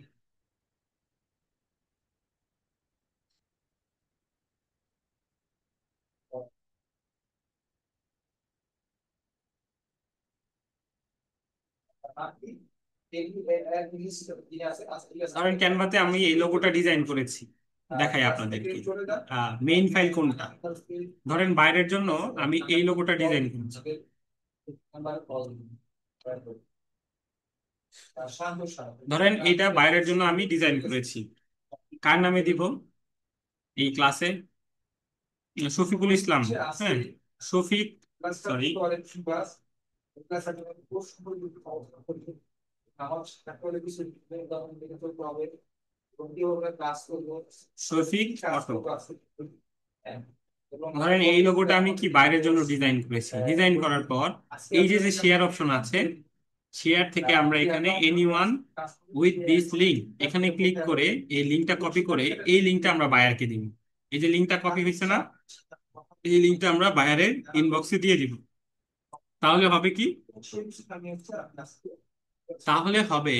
ধরেন ক্যানভাতে আমি এই লোগোটা ডিজাইন করেছি, দেখাই আপনাদেরকে। মেইন ফাইল কোনটা? ধরেন বাইরের জন্য আমি এই লোগোটা ডিজাইন করেছি। ধরেন এটা বাইরের জন্য আমি ডিজাইন করেছি, কার নামে দিব এই ক্লাসে? শফিকুল ইসলাম। হ্যাঁ, শফিক, সরি, শফিক অটো। ধরেন এই লোগোটা আমি কি বাইরের জন্য ডিজাইন করেছি, ডিজাইন করার পর এই যে যে শেয়ার অপশন আছে, শেয়ার থেকে আমরা এখানে এনিওয়ান উইথ দিস লিঙ্ক, এখানে ক্লিক করে এই লিঙ্কটা কপি করে এই লিঙ্কটা আমরা বায়ারকে দিব। এই যে লিঙ্কটা কপি হয়েছে না, এই লিঙ্কটা আমরা বায়ারের ইনবক্সে দিয়ে দিব। তাহলে হবে কি, তাহলে হবে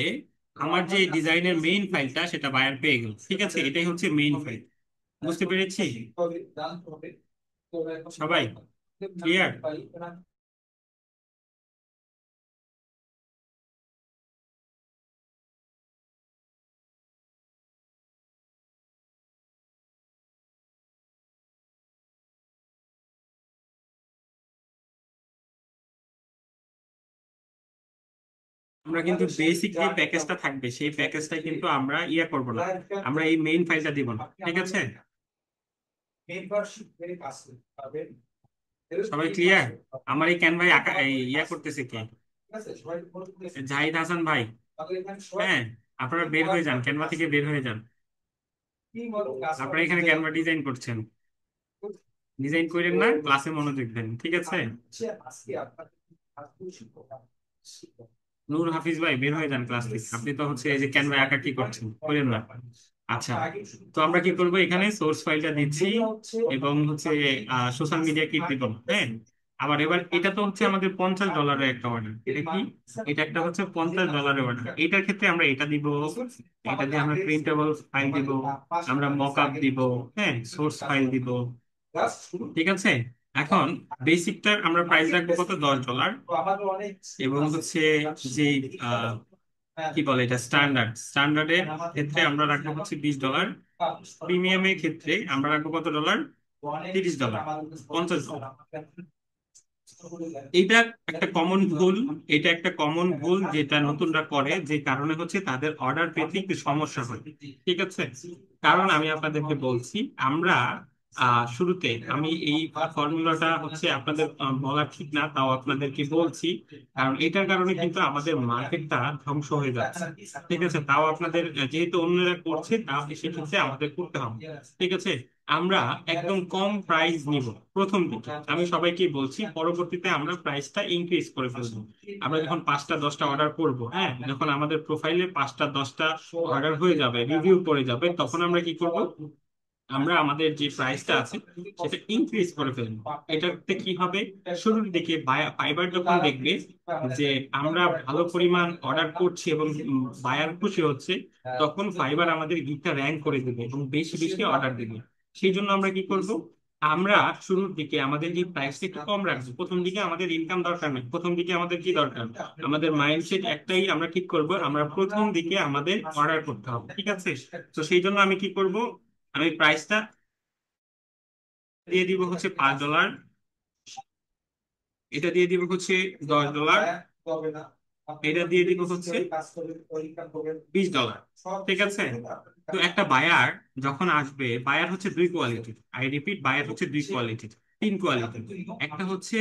আমার যে ডিজাইনের মেইন ফাইলটা সেটা বায়ার পেয়ে গেল। ঠিক আছে, এটাই হচ্ছে মেইন ফাইল। বুঝতে পেরেছি সবাই? ক্লিয়ার? আমরা কিন্তু বেসিক যে প্যাকেজটা থাকবে সেই প্যাকেজটা কিন্তু আমরা করব না, আমরা এই মেইন ফাইলটা দিব না। ঠিক আছে, সবাই ক্লিয়ার? আমার এই ক্যানভাই আঁকা এই করতেছে কে? জাহিদ হাসান ভাই। হ্যাঁ, আপনারা বের হয়ে যান, ক্যানভা থেকে বের হয়ে যান। আপনারা এখানে ক্যানভা ডিজাইন করছেন, ডিজাইন করেন না, ক্লাসে মনোযোগ দেন। ঠিক আছে, নূর হাফিজ ভাই বের হয়ে যান ক্লাস থেকে। আপনি তো হচ্ছে এই যে ক্যানভা আঁকা কি করছেন, করেন না। আচ্ছা, তো আমরা কি করব, এখানে সোর্স ফাইলটা দিচ্ছি এবং হচ্ছে সোশ্যাল মিডিয়া কি দিব। হ্যাঁ, আবার এবার এটা তো হচ্ছে আমাদের $50 একটা অর্ডার। এটা কি, এটা একটা হচ্ছে $50 অর্ডার। এটার ক্ষেত্রে আমরা এটা দিব, এটা দিয়ে আমরা প্রিন্টেবল ফাইল দিব, আমরা মকআপ দিব, হ্যাঁ, সোর্স ফাইল দিব। ঠিক আছে, এখন বেসিকটার আমরা প্রাইস রাখবো কত, $10। এবং হচ্ছে যে কি বলে এটা, স্ট্যান্ডার্ডের ক্ষেত্রে আমরা রাখবো হচ্ছে $20। প্রিমিয়ামের ক্ষেত্রে আমরা রাখবো কত ডলার, $30, $50। এইটা একটা কমন ভুল, এটা একটা কমন ভুল যেটা নতুনরা করে, যে কারণে হচ্ছে তাদের অর্ডার পেতে একটু সমস্যা হয়। ঠিক আছে, কারণ আমি আপনাদেরকে বলছি, আমরা শুরুতে আমি এই ফর্মুলাটা হচ্ছে আপনাদের বলা ঠিক না, তাও আপনাদেরকে বলছি, কারণ এটার কারণে কিন্তু আমাদের মার্কেটটা ধ্বংস হয়ে যাচ্ছে। ঠিক আছে, তাও আপনাদের যেহেতু অন্যরা করছে, তা সেক্ষেত্রে আমাদের করতে হবে। ঠিক আছে, আমরা একদম কম প্রাইস নিব প্রথম দিকে, আমি সবাইকে বলছি, পরবর্তীতে আমরা প্রাইসটা ইনক্রিজ করে ফেলবো। আমরা যখন 5টা 10টা অর্ডার করব, হ্যাঁ, যখন আমাদের প্রোফাইলে 5টা 10টা অর্ডার হয়ে যাবে, রিভিউ পড়ে যাবে, তখন আমরা কি করব, আমরা আমাদের যে প্রাইসটা আছে সেটা ইনক্রিজ করে ফেলবো। এটাতে কি হবে, শুরুর দিকে ফাইবার যখন দেখবে যে আমরা ভালো পরিমাণ অর্ডার করছি এবং বায়ার খুশি হচ্ছে, তখন ফাইবার আমাদের গিকটা র্যাঙ্ক করে দেবে এবং বেশি বেশি অর্ডার দেবে। সেই জন্য আমরা কি করব, আমরা শুরুর দিকে আমাদের এই প্রাইসটা একটু কম রাখবো। প্রথম দিকে আমাদের ইনকাম দরকার নেই, প্রথম দিকে আমাদের কি দরকার, আমাদের মাইন্ডসেট একটাই, আমরা ঠিক করব আমরা প্রথম দিকে আমাদের অর্ডার করতে হবে। ঠিক আছে, তো সেই জন্য আমি কি করব, আমি প্রাইসটা দিয়ে দিব হচ্ছে $5, এটা দিয়ে দিব হচ্ছে $10, এটা দিয়ে দিব হচ্ছে $20। ঠিক আছে, তো একটা বায়ার যখন আসবে, বায়ার হচ্ছে দুই কোয়ালিটির, আই রিপিট, বায়ার হচ্ছে দুই কোয়ালিটির, তিন কোয়ালিটির। একটা হচ্ছে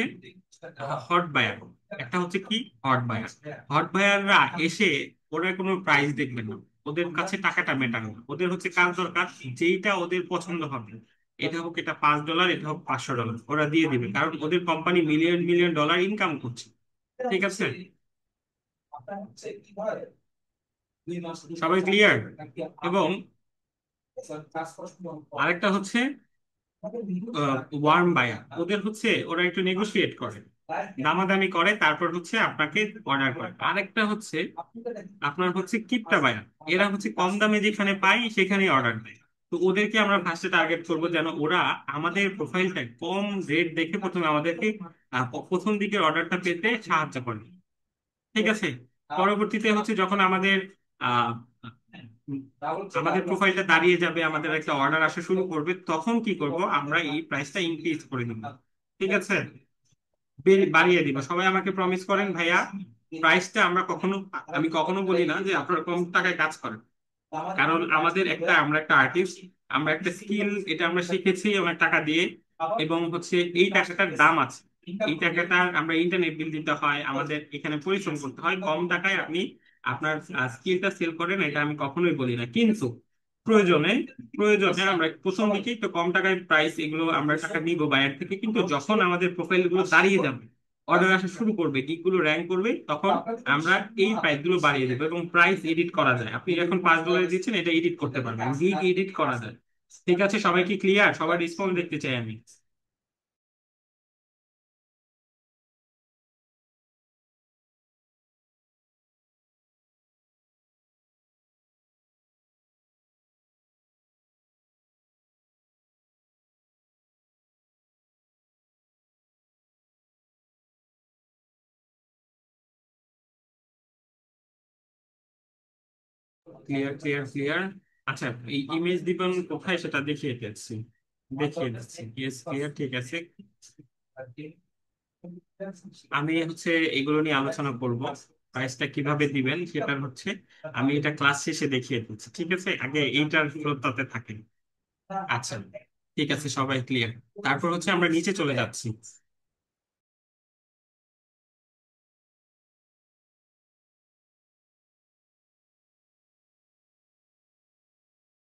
হট বায়ার, একটা হচ্ছে কি, হট বায়ার। হট বায়াররা এসে ওরা কোনো প্রাইস দেখবে না, ওদের কাছে টাকাটা মেটানো না, ওদের হচ্ছে কাজ দরকার, যেইটা ওদের পছন্দ হবে, এটা হোক এটা $5, এটা হোক $500, ওরা দিয়ে দিবে, কারণ ওদের company million million dollar income করছে। ঠিক আছে, সবাই ক্লিয়ার? এবং আরেকটা হচ্ছে ওয়ার্ম বায়ার, ওদের হচ্ছে ওরা একটু নেগোশিয়েট করে, দামাদামি করে, তারপর হচ্ছে আপনাকে অর্ডার করে। আরেকটা হচ্ছে আপনার হচ্ছে কিপটা বায়ার, এরা হচ্ছে কম দামে যেখানে পাই সেখানেই অর্ডার দেয়। তো ওদেরকে আমরা ফার্স্টে টার্গেট করবো, যেন ওরা আমাদের প্রোফাইলটা কম রেট দেখে প্রথমে আমাদেরকে প্রথম দিকের অর্ডারটা পেতে সাহায্য করে। ঠিক আছে, পরবর্তীতে হচ্ছে যখন আমাদের আহ আমাদের প্রোফাইলটা দাঁড়িয়ে যাবে, আমাদের একটা অর্ডার আসা শুরু করবে, তখন কি করব, আমরা এই প্রাইসটা ইনক্রিজ করে দিব। ঠিক আছে, বাড়িয়ে দিব। সবাই আমাকে প্রমিস করেন ভাইয়া, প্রাইসটা আমরা কখনো, আমি কখনো বলি না যে আপনারা কম টাকায় কাজ করেন, কারণ আমাদের একটা, আমরা একটা আর্টিস্ট, আমরা একটা স্কিল, এটা আমরা শিখেছি অনেক টাকা দিয়ে, এবং হচ্ছে এই টাকাটার দাম আছে। এই টাকাটা আমরা ইন্টারনেট বিল দিতে হয়, আমাদের এখানে পরিশ্রম করতে হয়। কম টাকায় আপনি আপনার স্কিলটা সেল করেন, এটা আমি কখনোই বলি না, কিন্তু প্রয়োজনে, প্রয়োজনে আমরা প্রথম দিকে একটু কম টাকায় প্রাইস, এগুলো আমরা টাকা নিব বায়ার থেকে, কিন্তু যখন আমাদের প্রোফাইল গুলো দাঁড়িয়ে যাবে, অর্ডার আসা শুরু করবে, গিগ গুলো র্যাঙ্ক করবে, তখন আমরা এই প্রাইস গুলো বাড়িয়ে দেবো। এবং প্রাইস এডিট করা যায়, আপনি এখন $5 দিচ্ছেন, এটা এডিট করতে পারবেন, গিগ এডিট করা যায়। ঠিক আছে, সবাই কি ক্লিয়ার? সবার রেসপন্স দেখতে চাই আমি। Clear clear clear. আচ্ছা, এই ইমেজ দিবেন কোথায় সেটা দেখিয়ে দিচ্ছি। ইয়েস, ক্লিয়ার, ঠিক আছে। আমি হচ্ছে এগুলো নিয়ে আলোচনা করব। প্রাইসটা কিভাবে দিবেন সেটা হচ্ছে আমি এটা ক্লাস শেষে দেখিয়ে দিচ্ছি, ঠিক আছে? আগে এইটার ফ্লোটাতে থাকেন। আচ্ছা, ঠিক আছে, সবাই ক্লিয়ার। তারপর হচ্ছে আমরা নিচে চলে যাচ্ছি।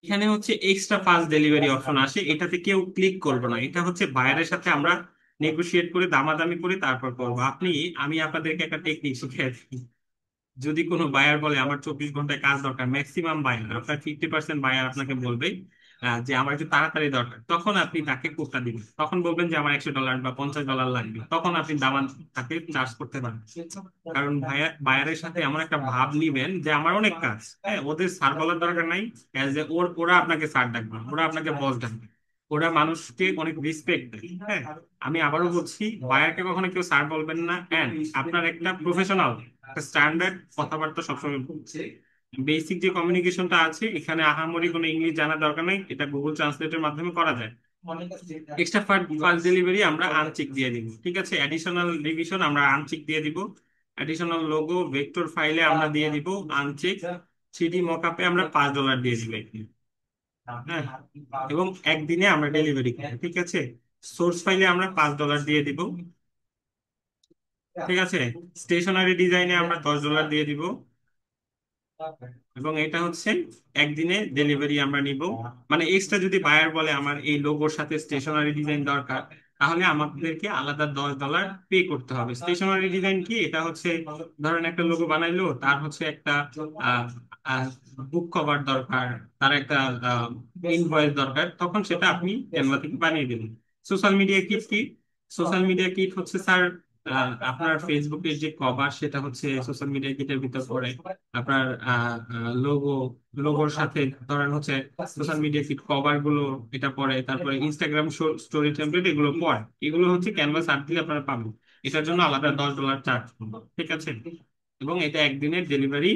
এখানে হচ্ছে এক্সট্রা ফাস্ট ডেলিভারি অপশন আসে, এটাতে কেউ ক্লিক করবে না। এটা হচ্ছে বায়ারের সাথে আমরা নেগোশিয়েট করে দামাদামি করে তারপর করবো। আমি আপনাদেরকে একটা টেকনিক শিখিয়ে দিই। যদি কোনো বায়ার বলে আমার 24 ঘন্টায় কাজ দরকার, ম্যাক্সিমাম বায়ার আপনার 50% বায়ার আপনাকে বলবে যে আমার একটু তাড়াতাড়ি দরকার, তখন আপনি তাকে কোডটা দিবেন। তখন বলবেন যে আমার $100 বা $50 লাগবে, তখন আপনি দামান তাকে চার্জ করতে পারেন। কারণ বায়ারের সাথে এমন একটা ভাব নিবেন যে আমার অনেক কাজ, হ্যাঁ, ওদের স্যার বলার দরকার নাই। ওরা আপনাকে স্যার ডাকবে, ওরা আপনাকে বস ডাকবে। ওরা মানুষকে অনেক রেসপেক্ট দেয়, হ্যাঁ। আমি আবারও বলছি, বায়ারকে কখনো কেউ স্যার বলবেন না। এন্ড আপনার একটা প্রফেশনাল স্ট্যান্ডার্ড কথাবার্তা সবসময় বলছে। বেসিক যে কমিউনিকেশনটা আছে এখানে আহামরি কোনো ইংলিশ জানার দরকার নেই, এটা গুগল ট্রান্সলেটের মাধ্যমে করা যায়। এক্সট্রা ফাস্ট ডেলিভারি আমরা আনচেক দিয়ে দিব, ঠিক আছে। অ্যাডিশনাল রিভিশন আমরা আনচেক দিয়ে দিব। অ্যাডিশনাল লোগো ভেক্টর ফাইলে আমরা দিয়ে দিব আনচেক। 3D মকআপে আমরা $5 দিয়ে দিব এখানে, হ্যাঁ। এবং একদিনে আমরা ডেলিভারি করি, ঠিক আছে। সোর্স ফাইলে আমরা $5 দিয়ে দিব, ঠিক আছে। স্টেশনারি ডিজাইনে আমরা $10 দিয়ে দিব। এবং এটা হচ্ছে একদিনে ডেলিভারি আমরা নিব। মানে এক্সট্রা যদি বায়ার বলে আমার এই লোগোর সাথে স্টেশনারি ডিজাইন দরকার, তাহলে আমাদেরকে আলাদা $10 পে করতে হবে। স্টেশনারি ডিজাইন কি, এটা হচ্ছে ধরেন একটা লোগো বানাইলো, তার হচ্ছে একটা বুক কভার দরকার, তার একটা ইনভয়েস দরকার, তখন সেটা আপনি ক্যানভা থেকে বানিয়ে দিবেন। সোশ্যাল মিডিয়া কিট কি? সোশ্যাল মিডিয়া কিট হচ্ছে স্যার আপনার ফেসবুকের যে কভার সেটা হচ্ছে সোশ্যাল মিডিয়া কিটের ভিতর পড়ে। আপনার লোগো লোগোর সাথে ধরেন হচ্ছে সোশ্যাল মিডিয়া ফিড কভার গুলো এটা পড়ে, তারপরে ইনস্টাগ্রাম স্টোরি টেমপ্লেট এগুলো পড়ে। এগুলো হচ্ছে ক্যানভাস আর্ট দিলে আপনারা পাবেন। এটার জন্য আলাদা $10 চার্জ করবো, ঠিক আছে। এবং এটা একদিনের ডেলিভারি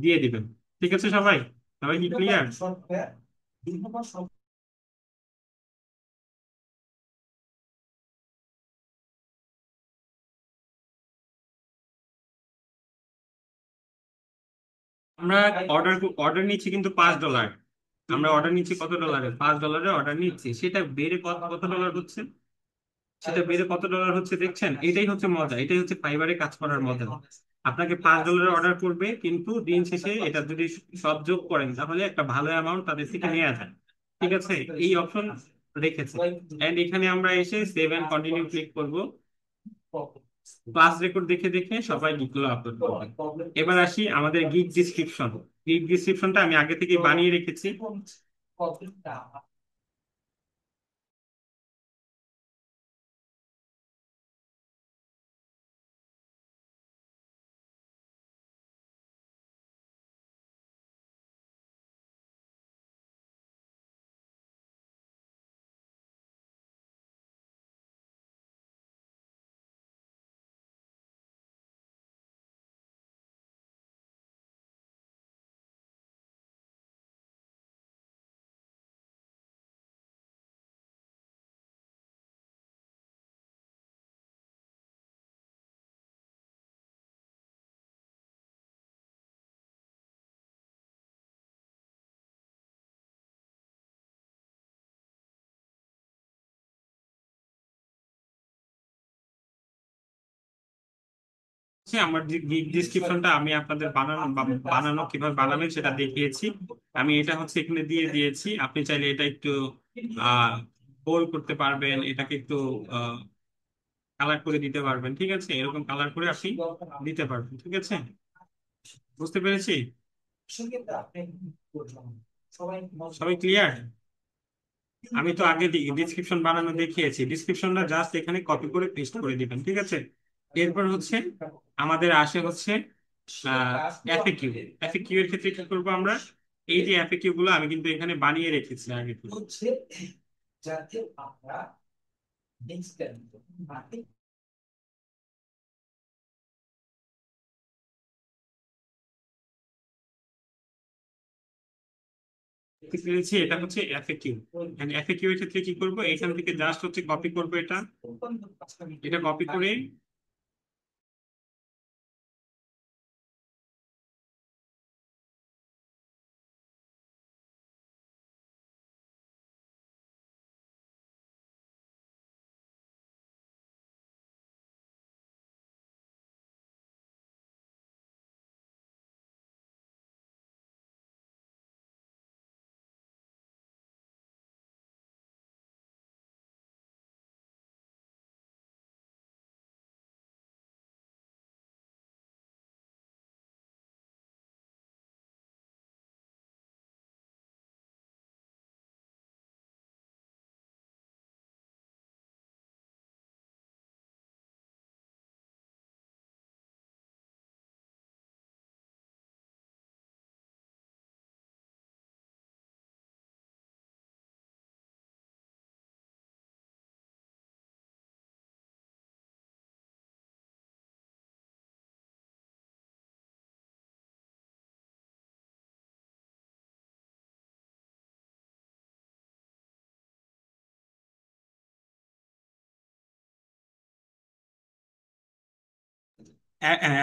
দিয়ে দিবেন, ঠিক আছে। সবাই সবাই কি ক্লিয়ার? আমরা অর্ডার অর্ডার নিচ্ছি কিন্তু $5। আমরা অর্ডার নিচ্ছি কত ডলারে? $5 অর্ডার নিচ্ছি, সেটা বেড়ে কত কত ডলার হচ্ছে? সেটা বেড়ে কত ডলার হচ্ছে দেখছেন? এটাই হচ্ছে মজা, এটাই হচ্ছে ফাইবারে কাজ করার মজা। আপনাকে $5 অর্ডার করবে, কিন্তু দিন শেষে এটা যদি সব যোগ করেন তাহলে একটা ভালো অ্যামাউন্ট তাদের থেকে নেওয়া যায়, ঠিক আছে। এই অপশন রেখেছে। এন্ড এখানে আমরা এসে সেভ এন্ড কন্টিনিউ ক্লিক করব। ক্লাস রেকর্ড দেখে দেখে সবাই গিকগুলো আপলোড করবে। এবার আসি আমাদের গিগ ডিসক্রিপশন। গিগ ডিসক্রিপশনটা আমি আগে থেকে বানিয়ে রেখেছি। আমার যে গিগ ডিসক্রিপশনটা আমি আপনাদের বানানো কিভাবে বানাবেন সেটা দেখিয়েছি। আমি এটা হচ্ছে এখানে দিয়ে দিয়েছি। আপনি চাইলে এটা একটু আহ বোল্ড করতে পারবেন, এটাকে একটু কালার করে দিতে পারবেন, ঠিক আছে। এরকম কালার করে আপনি দিতে পারবেন, ঠিক আছে। বুঝতে পেরেছি? সবাই ক্লিয়ার? আমি তো আগে ডিসক্রিপশন বানানো দেখিয়েছি, ডিসক্রিপশনটা জাস্ট এখানে কপি করে পেস্ট করে দিবেন, ঠিক আছে। এরপর হচ্ছে আমাদের আসে হচ্ছে এফএকিউ। এফএকিউ এর ক্ষেত্রে কি করবো আমরা? এই যে এফএকিউ গুলো আমি কিন্তু এখানে বানিয়ে রেখেছি আগে। বুঝতে পেরেছি, এটা হচ্ছে এফএকিউ। এফএকিউ এর ক্ষেত্রে কি করব, এখান থেকে জাস্ট হচ্ছে কপি করব এটা, এটা কপি করে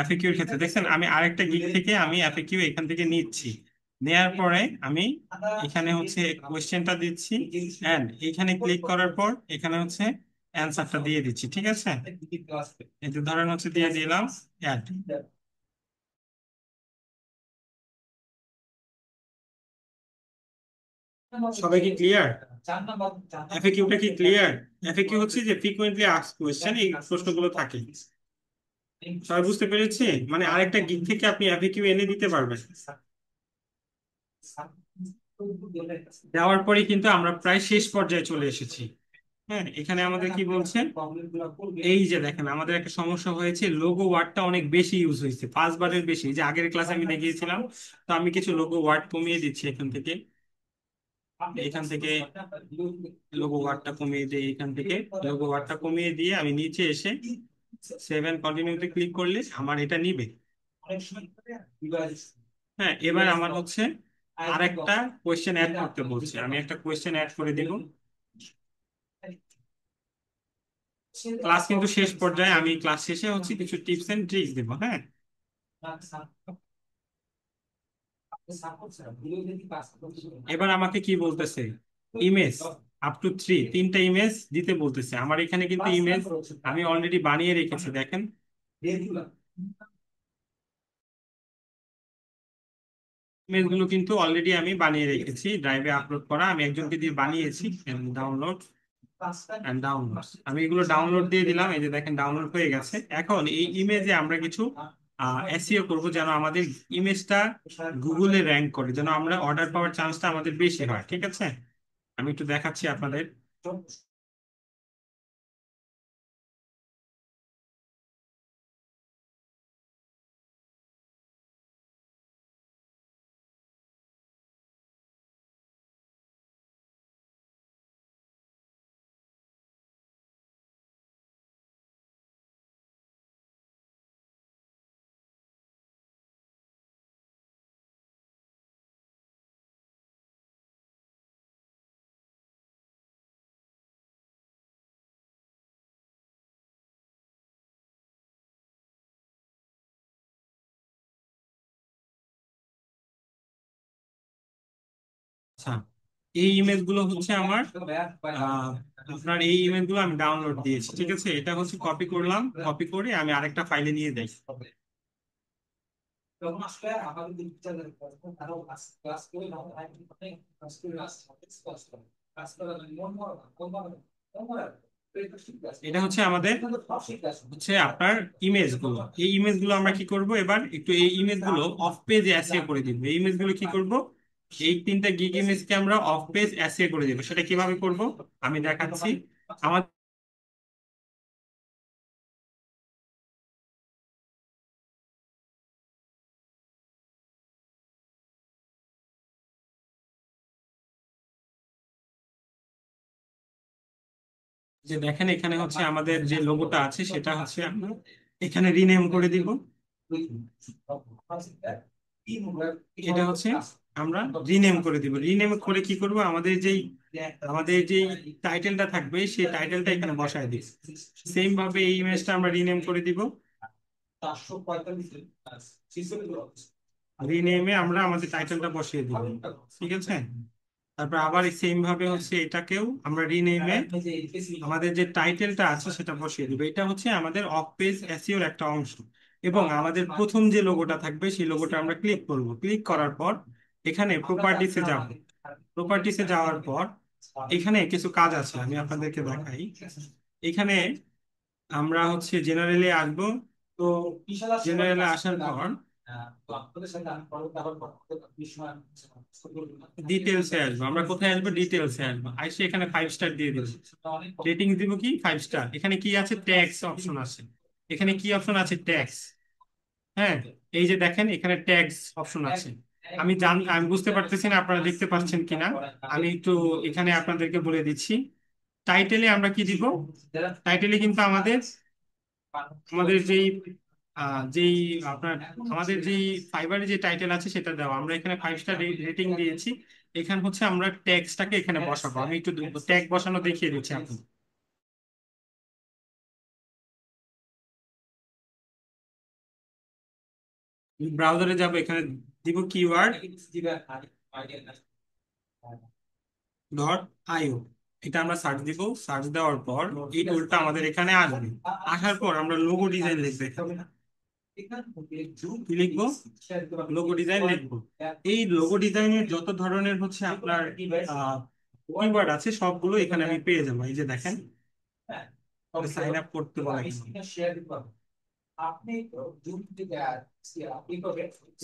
এফএকিউ এর ক্ষেত্রে দেখছেন, আমি আরেকটা গিগ থেকে আমি এফএকিউ এখান থেকে নিচ্ছি, নেয়ার পরে আমি এখানে হচ্ছে কোশ্চেনটা দিচ্ছি, এন্ড এখানে ক্লিক করার পর এখানে হচ্ছে অ্যান্সারটা দিয়ে দিচ্ছি, ঠিক আছে? এই যে ধরেন হচ্ছে দিয়ে দিলাম অ্যাড। সবাই কি ক্লিয়ার? এফএকিউটা কি ক্লিয়ার? এফএকিউ হচ্ছে যে ফ্রিকোয়েন্টলি আস্কড কোশ্চেন, এই প্রশ্নগুলো থাকে। সবাই বুঝতে পেরেছি? মানে আরেকটা গিগ থেকে আপনি এফএকিউ এনে দিতে পারবেন। দেওয়ার পরে কিন্তু আমরা প্রায় শেষ পর্যায়ে চলে এসেছি। হ্যাঁ, এখানে আমাদের কি বলছে, এই যে দেখেন আমাদের একটা সমস্যা হয়েছে, লোগো ওয়ার্ডটা অনেক বেশি ইউজ হয়েছে, 5 বারের বেশি। এই যে আগের ক্লাসে আমি দেখিয়েছিলাম, তো আমি কিছু লোগো ওয়ার্ড কমিয়ে দিচ্ছি এখান থেকে, এখান থেকে লোগো ওয়ার্ডটা কমিয়ে দিই, এখান থেকে লোগো ওয়ার্ডটা কমিয়ে দিয়ে আমি নিচে এসে 7 কন্টিনিউতে ক্লিক করলে আমার এটা নিবে। হ্যাঁ, এবার আমার হচ্ছে আরেকটা কোয়েশ্চেন অ্যাড করতে বলছে, আমি একটা কোয়েশ্চেন অ্যাড করে দিব। ক্লাস কিন্তু শেষ পর্যায়ে, আমি ক্লাস শেষে হচ্ছে কিছু টিপস এন্ড ট্রিক্স দিব। হ্যাঁ, এবার আমাকে কি বলতেছে, ইমেজ আপ টু 3, 3টা ইমেজ দিতে বলতেছে। আমার এখানে কিন্তু ইমেজ আমি অলরেডি বানিয়ে রেখেছি, দেখেন ইমেজ গুলো কিন্তু অলরেডি আমি বানিয়ে রেখেছি, ড্রাইভে আপলোড করা, আমি একজনকে দিয়ে বানিয়েছি। ডাউনলোড এন্ড ডাউনলোড, আমি এগুলো ডাউনলোড দিয়ে দিলাম, এই যে দেখেন ডাউনলোড হয়ে গেছে। এখন এই ইমেজে আমরা কিছু এসইও করব, যেন আমাদের ইমেজটা গুগলে র্যাঙ্ক করে, যেন আমরা অর্ডার পাওয়ার চান্সটা আমাদের বেশি হয়, ঠিক আছে? আমি একটু দেখাচ্ছি আপনাদের। আচ্ছা, এই ইমেজ গুলো হচ্ছে আমার আপনার এই ইমেজ গুলো আমি ডাউনলোড দিয়েছি, ঠিক আছে? এটা হচ্ছে কপি করলাম, কপি করে আমি আরেকটা ফাইলে নিয়ে যাই। এটা হচ্ছে আমাদের হচ্ছে আপনার ইমেজ গুলো। এই ইমেজ গুলো আমরা কি করব, এবার একটু এই ইমেজ গুলো অফ পেজ অ্যাসিও করে দিব। এই ইমেজ গুলো কি করব, এই 3টা গিগ ইমেজকে আমরা অফ পেজ অ্যাসিও করে দিব। সেটা কিভাবে করব আমি দেখাচ্ছি। আমার যে দেখেন এখানে হচ্ছে আমাদের যে লোগোটা আছে সেটা হচ্ছে আমরা এখানে রিনেম করে দিব। এটা হচ্ছে আমরা রিনেম করে দিব। রিনেম করে কি করব, আমাদের যেই টাইটেলটা থাকবে সেই টাইটেলটা এখানে বসায় দিব। সেম ভাবে এই ইমেজটা আমরা রিনেম করে দিব। রিনেমে আমরা আমাদের টাইটেলটা বসিয়ে দিব, ঠিক আছে। তারপর আবার সেম ভাবে হচ্ছে এটাকেও আমরা রিনেমে আমাদের যে টাইটেলটা আছে সেটা বসিয়ে দিব। এটা হচ্ছে আমাদের অফ পেজ এসইওর একটা অংশ। এবং আমাদের প্রথম যে লোগোটা থাকবে সেই লোগোটা আমরা ক্লিক করব। ক্লিক করার পর এখানে প্রপার্টিসে যাব। প্রপার্টিসে যাওয়ার পর এখানে কিছু কাজ আছে, আমি আপনাদেরকে দেখাই। এখানে আমরা হচ্ছে জেনারেলে আসবো। তো জেনারেলে আসার পর ডিটেলসে আসবো। আমরা কোথায় আসবো? ডিটেলসে আসবো। আইসে এখানে 5 স্টার দিয়ে দিব। রেটিং দিব কি? 5 স্টার। এখানে কি আছে? ট্যাক্স অপশন আছে। এখানে কি অপশন আছে? ট্যাক্স। হ্যাঁ, এই যে দেখেন এখানে ট্যাক্স অপশন আছে। আমি বুঝতে পারতেছি না আপনারা দেখতে পাচ্ছেন কিনা। আমি একটু এখানে আপনাদেরকে বলে দিচ্ছি। টাইটেলে আমরা কি দিব? টাইটেলে কিন্তু আমাদের আমাদের যেই আপনার আমাদের যেই ফাইবারে যে টাইটেল আছে সেটা দেওয়া। আমরা এখানে 5 স্টার রেটিং দিয়েছি। এখানে হচ্ছে আমরা ট্যাগটাকে এখানে বসাবো। আমি একটু ট্যাগ বসানো দেখিয়ে দিচ্ছি আপনাকে। ব্রাউজারে যাব, এখানে দিব কিওয়ার্ড ডট আইও। এটা আমরা সার্চ দিব। সার্চ দেওয়ার পর এই টুলটা আমাদের এখানে আসবে। আসার পর আমরা লোগো ডিজাইন লিখবো এখানে। কি লিখবো? লোগো ডিজাইন লিখবো। এই লোগো ডিজাইনের যত ধরনের হচ্ছে আপনার কিওয়ার্ড আছে সবগুলো এখানে আমি পেয়ে যাবো। এই যে দেখেন, সাইন আপ করতে বলা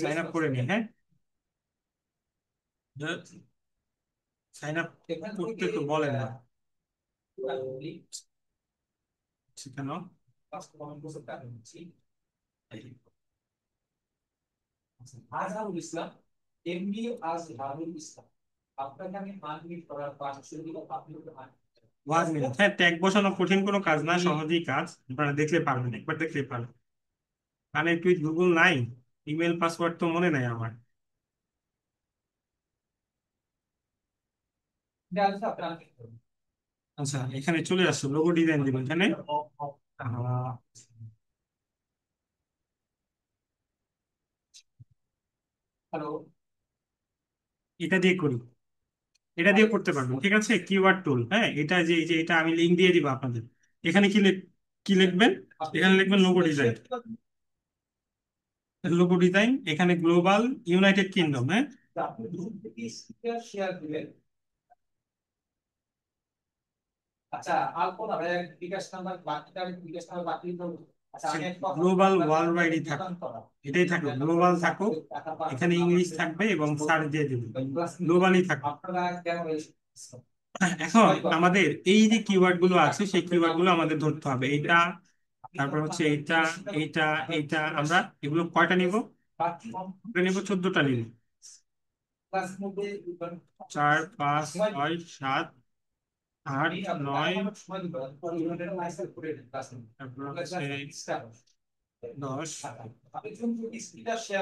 সাইন আপ করে নিন। হ্যাঁ, সাইন আপ করতে তো বলে না কেন? আজহারুল ইসলাম, এমবি আজহারুল ইসলাম। আপনাকে আমি 5 মিনিট করার 5 মিনিট। হ্যাঁ, ট্যাগ বসানো কঠিন কোনো কাজ না, সহজেই কাজ। আপনারা দেখলে পারবেন, একবার দেখলে পারবেন। মানে টুইট গুগল নাই, ইমেল পাসওয়ার্ড তো মনে নাই আমার। আচ্ছা, এখানে চলে আসছে লোগো ডিজাইন দিব এখানে। আহ, এটা দিয়ে করি। এটা দিয়ে করতে পারবেন, ঠিক আছে। কিওয়ার্ড টুল, হ্যাঁ, এটা যে এই যে এটা আমি লিংক দিয়ে দিব আপনাদের। এখানে কি লিখবেন? এখানে লিখবেন লোগো ডিজাইন। লোগো ডিজাইন এখানে গ্লোবাল ইউনাইটেড কিংডম। হ্যাঁ, গ্লোবাল ওয়ার্ল্ড ওয়াইডই থাকুক, এটাই থাকুক, গ্লোবাল থাকুক। এখানে ইংলিশ থাকবে এবং সার্চ দিয়ে দেবে, গ্লোবালই থাকুক। এখন আমাদের এই যে কিওয়ার্ড গুলো আছে সেই কিওয়ার্ড গুলো আমাদের ধরতে হবে। এটা, তারপর হচ্ছে এইটা, এইটা, এইটা। আমরা এগুলো কয়টা নিব? আমরা নিব 14টা নিব। 4, 5, 6, 7, 8, 9, তারপর হচ্ছে 10,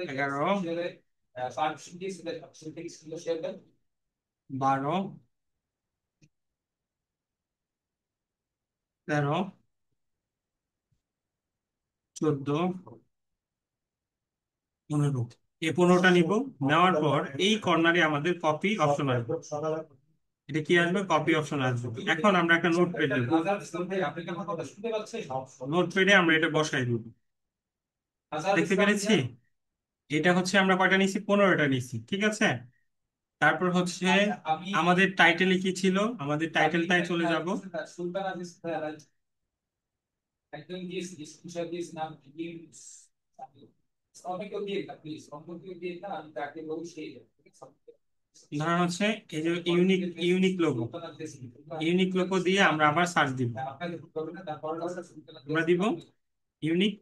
11, 12, 13, 14, 15। এই 15টা নিব। নেওয়ার পর এই কর্নারে আমাদের কপি অপশন আসবে। এটা কি আসবে? কপি অপশন আসবে। এখন আমরা একটা নোটপ্যাড নেব। নোটপ্যাডে আমরা এটা বসাই দিব। দেখতে পেরেছি? এটা হচ্ছে আমরা কয়টা নিছি? 15টা নিছি, ঠিক আছে। তারপর হচ্ছে আমাদের টাইটেলে কি ছিল? আমাদের টাইটেলটাই চলে যাব। ধরেন হচ্ছে এই যে unique unique logo, unique logo দিয়ে আমরা আবার সার্চ দিব। আমরা দিব ইউনিক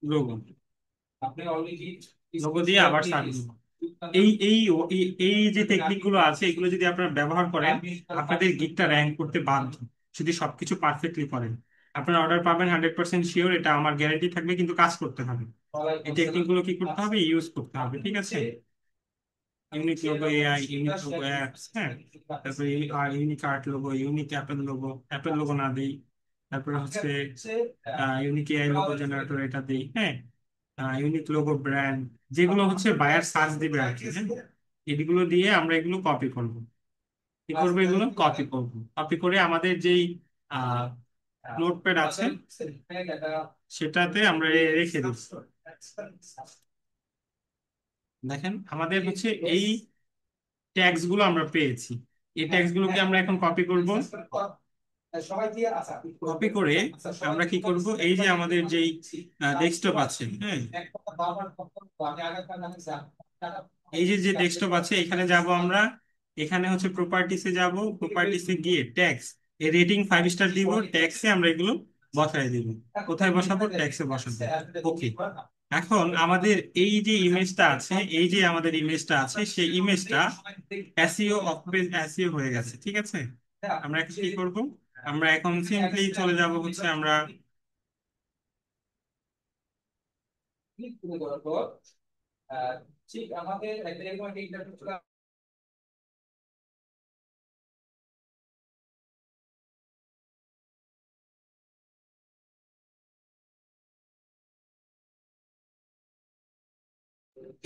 লোগো, লোগো দিয়ে আবার সার্চ দিব। এই এই এই এই যে টেকনিক গুলো আছে এগুলো যদি আপনারা ব্যবহার করেন, আপনাদের গিগটা র্যাঙ্ক করতে বাধ্য, যদি সবকিছু পারফেক্টলি করেন। আপনারা অর্ডার পাবেন 100% শিওর, এটা আমার গ্যারান্টি থাকবে। কিন্তু কাজ করতে হবে, এই টেকনিক গুলো কি করতে হবে? ইউজ করতে হবে, ঠিক আছে। Unique logo AI, unique logo apps, হ্যাঁ। তারপরে unique art logo, unique Apple logo, Apple logo না দিই। তারপরে হচ্ছে ইউনিক এআই লোগো জেনারেটর, এটা দিই, হ্যাঁ। ইউনিক লোগো ব্র্যান্ড, যেগুলো হচ্ছে বায়ার সার্চ দিবে আর কি, হ্যাঁ। এগুলো দিয়ে আমরা এগুলো কপি করব। কি করবো? এগুলো কপি করব। কপি করে আমাদের যেই নোটপ্যাড আছে সেটাতে আমরা রেখে দিই। দেখেন আমাদের হচ্ছে এই ট্যাগস গুলো আমরা পেয়েছি। এই ট্যাগস গুলোকে আমরা এখন কপি করব। কপি করে আমরা কি করব, এই যে আমাদের যেই ডেস্কটপ আছে, হ্যাঁ, এই যে যে ডেস্কটপ আছে এখানে যাব আমরা। এখানে হচ্ছে প্রপার্টিসে যাব, প্রপার্টিসে গিয়ে ট্যাগস, এই রেটিং 5 স্টার দিব, ট্যাগসে আমরা এগুলো বসায় দিব। কোথায় বসাবো? ট্যাগসে বসাবো। ওকে। এখন আমাদের এই যে ইমেজটা আছে, এই যে আমাদের ইমেজটা আছে, সেই ইমেজটা এসইও অফ-পেজ এসইও হয়ে গেছে, ঠিক আছে। আমরা এখন কি করব? আমরা এখন সিম্পলি চলে যাব হচ্ছে আমরা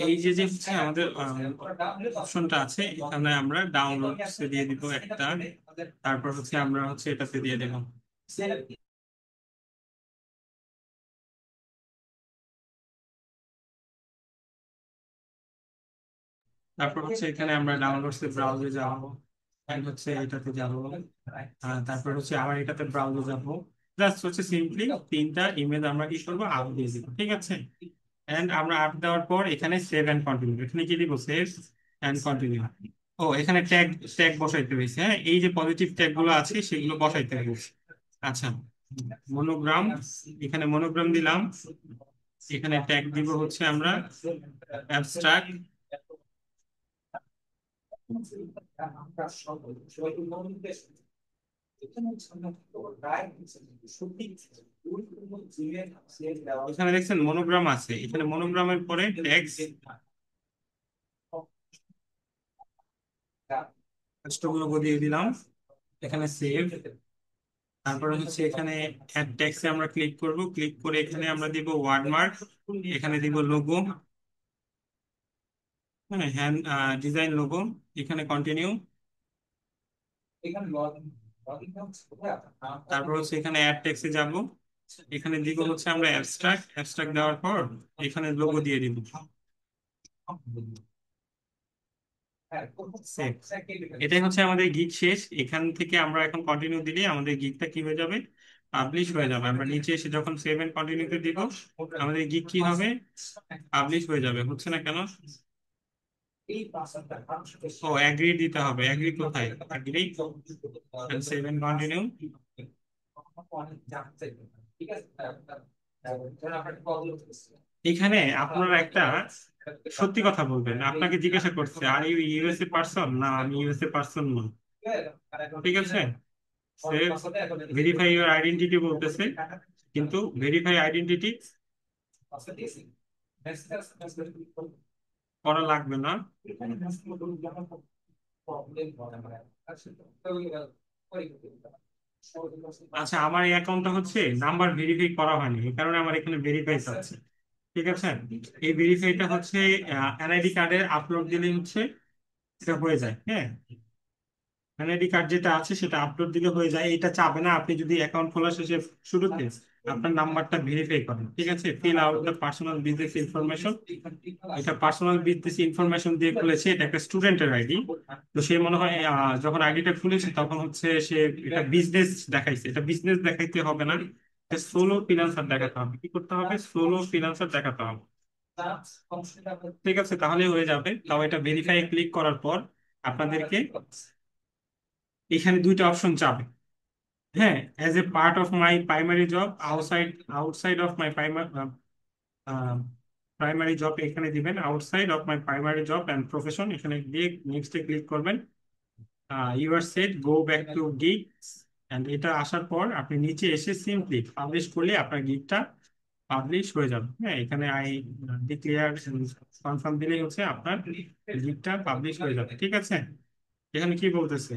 এই যে যে হচ্ছে আমাদের অপশনটা আছে, এখানে আমরা ডাউনলোড দিয়ে দিব একটা। তারপর হচ্ছে আমরা হচ্ছে এটাতে দিয়ে দেব। তারপর হচ্ছে এখানে আমরা ডাউনলোডস ব্রাউজারে যাব, and হচ্ছে এটাতে যাব। তারপর হচ্ছে আবার এটাতে ব্রাউজারে যাব। জাস্ট হচ্ছে সিম্পলি তিনটা ইমেজ আমরা কি করবো? আপ দিয়ে দিব, ঠিক আছে। এন্ড আমরা আপ দেওয়ার পর এখানে সেভ এন্ড কন্টিনিউ, এখানে কি দিব? Save and continue. ও, এখানে ট্যাগ ট্যাগ বসাইতে হয়েছে, হ্যাঁ। এই যে পজিটিভ ট্যাগ গুলো আছে সেগুলো বসাইতে হয়েছে। আচ্ছা, মনোগ্রাম, এখানে মনোগ্রাম দিলাম। এখানে ট্যাগ দিব হচ্ছে আমরা অ্যাবস্ট্রাক্ট। এখানে দেখছেন মনোগ্রাম আছে, এখানে মনোগ্রামের পরে ট্যাক্স লোগো দিয়ে দিলাম। এখানে সেভ। তারপরে হচ্ছে এখানে অ্যাড ট্যাক্সে আমরা ক্লিক করব, ক্লিক করে এখানে আমরা দিব ওয়ার্ডমার্ক, এখানে দিব লোগো, হ্যাঁ, হ্যান্ড ডিজাইন লোগো। এখানে কন্টিনিউ। তারপর হচ্ছে এখানে অ্যাড ট্যাক্সে যাব, এখানে দিব হচ্ছে আমরা অ্যাবস্ট্রাক্ট, অ্যাবস্ট্রাক্ট দেওয়ার পর এখানে লোগো দিয়ে দিব। Save। এটাই হচ্ছে আমাদের গিগ শেষ। এখান থেকে আমরা এখন কন্টিনিউ দিলে আমাদের গিগটা কি হয়ে যাবে? পাবলিশ হয়ে যাবে। আমরা নিচে এসে যখন সেভ এন্ড কন্টিনিউতে দিব, আমাদের গিগ কি হবে? পাবলিশ হয়ে যাবে। হচ্ছে না কেন? ও, অ্যাগ্রি দিতে হবে। অ্যাগ্রি কোথায়? Agree, save and continue. এখানে আপনারা একটা সত্যি কথা বলবেন। আপনাকে জিজ্ঞাসা করছে, আর ইউ ইউএসএ পার্সন? না, আমি ইউএসএ পার্সন না, ঠিক আছে। ভেরিফাই ইউর আইডেন্টিটি বলতেছে, কিন্তু ভেরিফাই আইডেন্টিটি করা লাগবে না। আচ্ছা, আমার এই অ্যাকাউন্টটা হচ্ছে নাম্বার ভেরিফাই করা হয়নি, এই কারণে আমার এখানে ভেরিফাই আছে, ঠিক আছে। এই ভেরিফাইটা হচ্ছে এনআইডি কার্ডের আপলোড দিলে হচ্ছে এটা হয়ে যায়, হ্যাঁ। এনআইডি কার্ড যেটা আছে সেটা আপলোড দিলে হয়ে যায়। এটা চাবে না আপনি যদি অ্যাকাউন্ট খোলা শেষে শুরুতে আপনার নাম্বারটা ভেরিফাই করেন, ঠিক আছে। Fill out the personal business information. এটা পার্সোনাল বিজনেস ইনফরমেশন দিয়ে খুলেছে, এটা একটা স্টুডেন্টের আইডি। তো সে মনে হয় যখন আইডিটা খুলেছে তখন হচ্ছে সে এটা বিজনেস দেখাইছে। এটা বিজনেস দেখাইতে হবে না, এটা সোলো ফিনান্সার দেখাতে হবে। কি করতে হবে? সোলো ফিনান্সার দেখাতে হবে, ঠিক আছে। তাহলে হয়ে যাবে। তাও এটা ভেরিফাই ক্লিক করার পর আপনাদেরকে এখানে দুইটা অপশন চাবে, হ্যাঁ। As a part of my primary job, outside outside of my primary job, এখানে দিবেন outside of my primary job and profession. এখানে দিয়ে নেক্সটে ক্লিক করবেন। You are set go back to gig. And এটা আসার পর আপনি নিচে এসে সিম্পলি পাবলিশ করলে আপনার গিগটা পাবলিশ হয়ে যাবে। হ্যাঁ, এখানে আই ডিক্লেয়ার কনফার্ম দিলেই হচ্ছে আপনার লিডটা পাবলিশ হয়ে যাবে। ঠিক আছে, এখানে কি বলতেছে?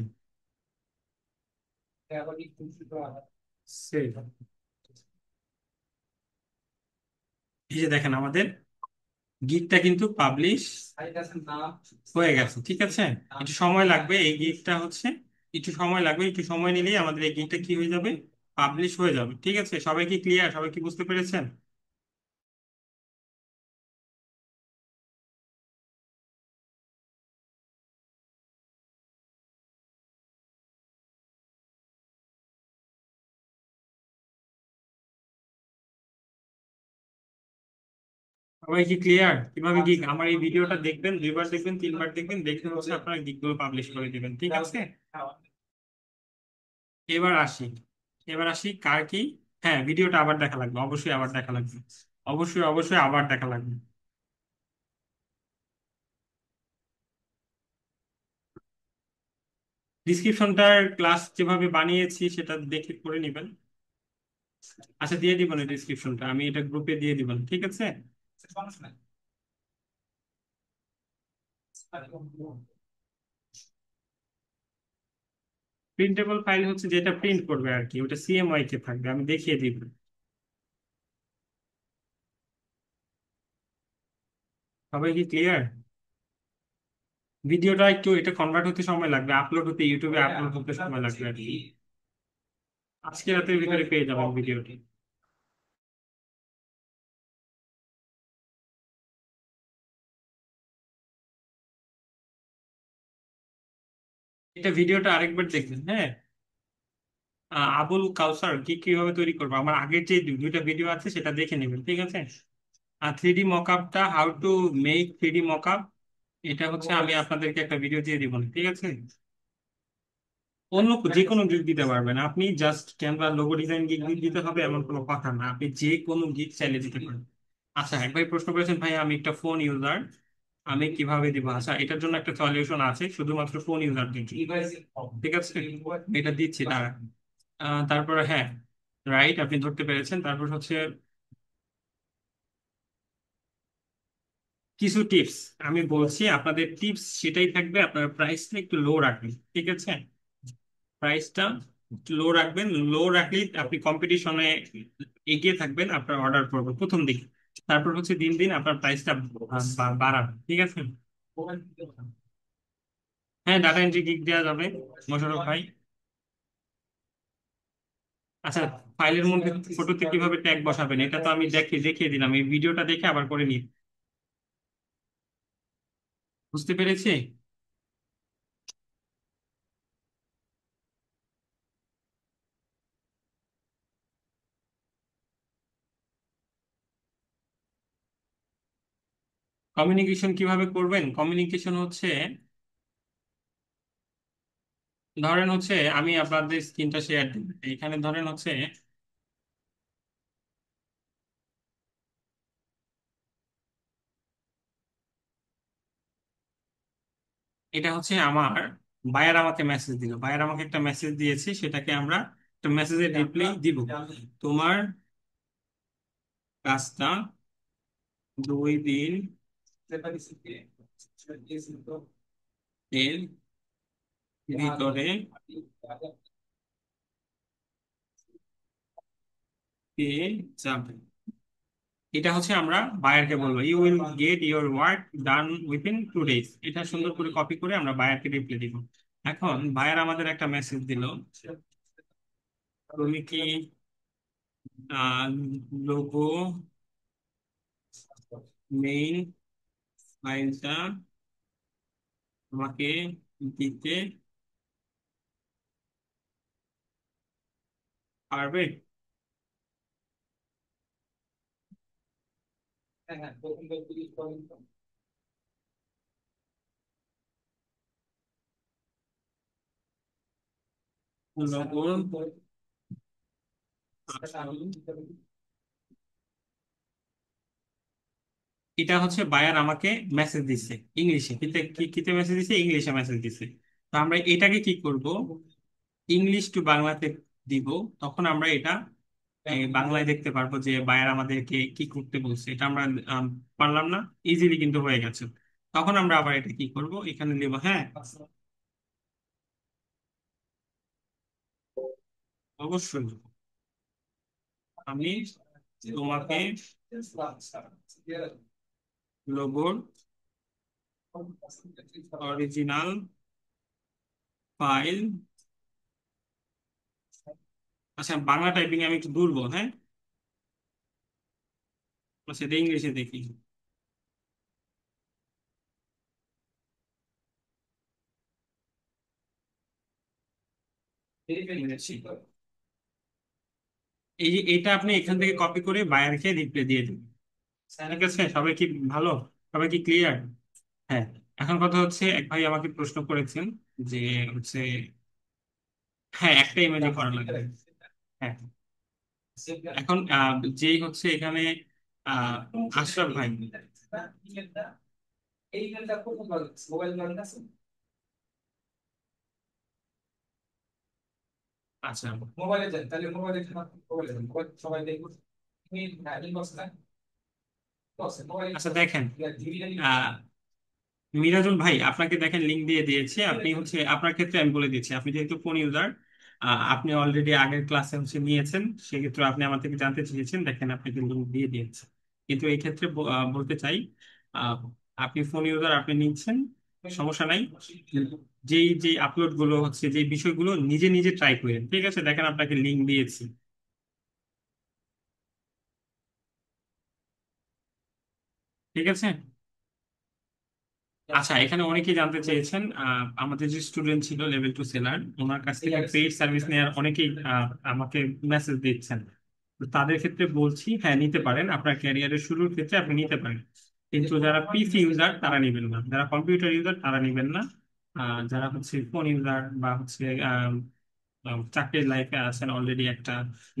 Save। এই যে দেখেন আমাদের গিগটা কিন্তু পাবলিশ হয়ে গেছে। ঠিক আছে, একটু সময় লাগবে এই গিগটা হচ্ছে, একটু সময় লাগবে, একটু সময় নিলেই আমাদের এই গিগটা কি হয়ে যাবে, পাবলিশ হয়ে যাবে। ঠিক আছে, সবাই কি ক্লিয়ার? সবাই কি বুঝতে পেরেছেন? সবাই কি ক্লিয়ার কিভাবে গিগ? আমার এই ভিডিওটা দেখবেন, দুইবার দেখবেন, তিনবার দেখবেন, দেখে হচ্ছে আপনারা গিগগুলো পাবলিশ করে দিবেন। ঠিক আছে, এবার আসি, এবার আসি কার কি। হ্যাঁ, ভিডিওটা আবার দেখা লাগবে, অবশ্যই আবার দেখা লাগবে, অবশ্যই অবশ্যই আবার দেখা লাগবে। ডিসক্রিপশনটার ক্লাস যেভাবে বানিয়েছি সেটা দেখে করে নেবেন। আচ্ছা, দিয়ে দিব না ডিসক্রিপশনটা, আমি এটা গ্রুপে দিয়ে দিব। ঠিক আছে, প্রিন্টেবল ফাইল হচ্ছে যেটা প্রিন্ট করবে আর কি, ওটা সিএমওয়াই কে থাকবে, আমি দেখিয়ে দিব। সবাই কি ক্লিয়ার? ভিডিওটা একটু, এটা কনভার্ট হতে সময় লাগবে, আপলোড হতে, ইউটিউবে আপলোড হতে সময় লাগবে আর কি। আজকে রাতের ভিতরে পেয়ে যাবেন ভিডিওটি। এটা ভিডিওটা আরেকবার দেখবেন। হ্যাঁ, আবুল কাউসার কি কিভাবে তৈরি করবো, আমার আগের যে দুইটা ভিডিও আছে সেটা দেখে নেবেন। ঠিক আছে, আর থ্রি ডি মকআপটা, how to make three D mockup, এটা হচ্ছে আমি আপনাদেরকে একটা ভিডিও দিয়ে দিব। ঠিক আছে, অন্য যে কোনো গিগ দিতে পারবেন আপনি, just Canva logo design gig দিতে হবে এমন কোনো কথা না, আপনি যে কোনো গিগ চাইলে দিতে পারেন। আচ্ছা, একবার প্রশ্ন করেছেন ভাই আমি একটা ফোন ইউজার, আমি কিভাবে দিব? আচ্ছা, এটার জন্য একটা সলিউশন আছে শুধুমাত্র ফোন ইউজারদের জন্য। ঠিক আছে, এটা দিচ্ছি তারা। তারপরে হ্যাঁ, রাইট, আপনি ধরতে পেরেছেন। তারপর হচ্ছে কিছু টিপস আমি বলছি আপনাদের, টিপস সেটাই থাকবে, আপনার প্রাইসটা একটু লো রাখবেন। ঠিক আছে, প্রাইসটা লো রাখবেন, লো রাখলেই আপনি কম্পিটিশনে এগিয়ে থাকবেন, আপনার অর্ডার করবেন প্রথম দিকে। তারপর হচ্ছে দিন দিন আপনার প্রাইসটা বাড়াবেন। ঠিক আছে, হ্যাঁ, ডাটা এন্ট্রি গিগ দেওয়া যাবে মোশাররফ ভাই। আচ্ছা, ফাইলের মধ্যে ফটোতে কিভাবে ট্যাগ বসাবেন এটা তো আমি দেখিয়ে দিলাম, এই ভিডিওটা দেখে আবার করে নিন। বুঝতে পেরেছি? কমিউনিকেশন কিভাবে করবেন? কমিউনিকেশন হচ্ছে, ধরেন হচ্ছে আমি আপনাদের স্ক্রিনটা শেয়ার দিই, এখানে ধরেন হচ্ছে এটা হচ্ছে আমার বায়ার আমাকে মেসেজ দিল, বায়ার আমাকে একটা মেসেজ দিয়েছে, সেটাকে আমরা একটা মেসেজের রিপ্লাই দিব। তোমার কাজটা 2 দিন এর ভিতরে পেয়ে যাবে। এটা হচ্ছে আমরা বায়ারকে বলবো, you will get your work done within 2 days. এটা সুন্দর করে কপি করে আমরা বায়ারকে রিপ্লাই দিব। এখন বায়ার আমাদের একটা মেসেজ দিল, তুমি কি লোগো মেইন ফাইলটা আমাকে দিতে পারবে? লোগো, এটা হচ্ছে বায়ার আমাকে মেসেজ দিচ্ছে ইংলিশে, কিতে কিতে মেসেজ দিচ্ছে, ইংলিশে মেসেজ দিচ্ছে। তো আমরা এটাকে কি করব, ইংলিশ টু বাংলাতে দিব। তখন আমরা এটা এই বাংলায় দেখতে পারবো যে বায়ার আমাদেরকে কি করতে বলছে, এটা আমরা আম, পারলাম না, ইজিলি কিন্তু হয়ে গেছে। তখন আমরা আবার এটা কি করব, এখানে লিখবো, হ্যাঁ অবশ্যই আমি তোমাকে লোগোর অরিজিনাল ফাইল, আচ্ছা বাংলা টাইপিং আমি একটু দুর্বল, হ্যাঁ সেটা ইংলিশে দেখি। ইংরেজি। এই যে এটা আপনি এখান থেকে কপি করে বায়ারকে রিপ্লাই দিয়ে দিন। ঠিক আছে, সবাই কি ভালো, সবাই কি ক্লিয়ার? হ্যাঁ, এখন কথা হচ্ছে এক ভাই আমাকে প্রশ্ন করেছেন যে হচ্ছে, হ্যাঁ একটা ইমেজে করা লাগবে। হ্যাঁ, এখন যেই হচ্ছে এখানে আহ আশরাফ ভাই, আচ্ছা আচ্ছা দেখেন, আহ মিরাজুল ভাই আপনাকে দেখেন লিঙ্ক দিয়ে দিয়েছি, আপনি হচ্ছে আপনার ক্ষেত্রে আমি বলে দিচ্ছি, আপনি যেহেতু ফোন ইউজার, আপনি অলরেডি আগের ক্লাসে হচ্ছে নিয়েছেন, সেক্ষেত্রে আপনি আমার থেকে জানতে চেয়েছেন, দেখেন আপনি কিন্তু লিঙ্ক দিয়ে দিয়েছেন। কিন্তু এই ক্ষেত্রে বলতে চাই, আহ, আপনি ফোন ইউজার, আপনি নিচ্ছেন, সমস্যা নাই, যেই যে আপলোড গুলো হচ্ছে, যে বিষয়গুলো নিজে নিজে ট্রাই করেন, ঠিক আছে, দেখেন আপনাকে লিঙ্ক দিয়েছি, ঠিক আছে। আচ্ছা এখানে অনেকেই জানতে চেয়েছেন, আমাদের যে স্টুডেন্ট ছিল লেভেল 2 সেলার, ওনার কাছ থেকে পেইড সার্ভিস নেওয়ার অনেকেই আমাকে মেসেজ দিচ্ছেন। তো তাদের ক্ষেত্রে বলছি, হ্যাঁ নিতে পারেন, আপনার ক্যারিয়ারের শুরুর ক্ষেত্রে আপনি নিতে পারেন, কিন্তু যারা পিসি ইউজার তারা নেবেন না, যারা কম্পিউটার ইউজার তারা নেবেন না। যারা হচ্ছে ফোন ইউজার বা হচ্ছে চাকরির লাইফে আছেন, অলরেডি একটা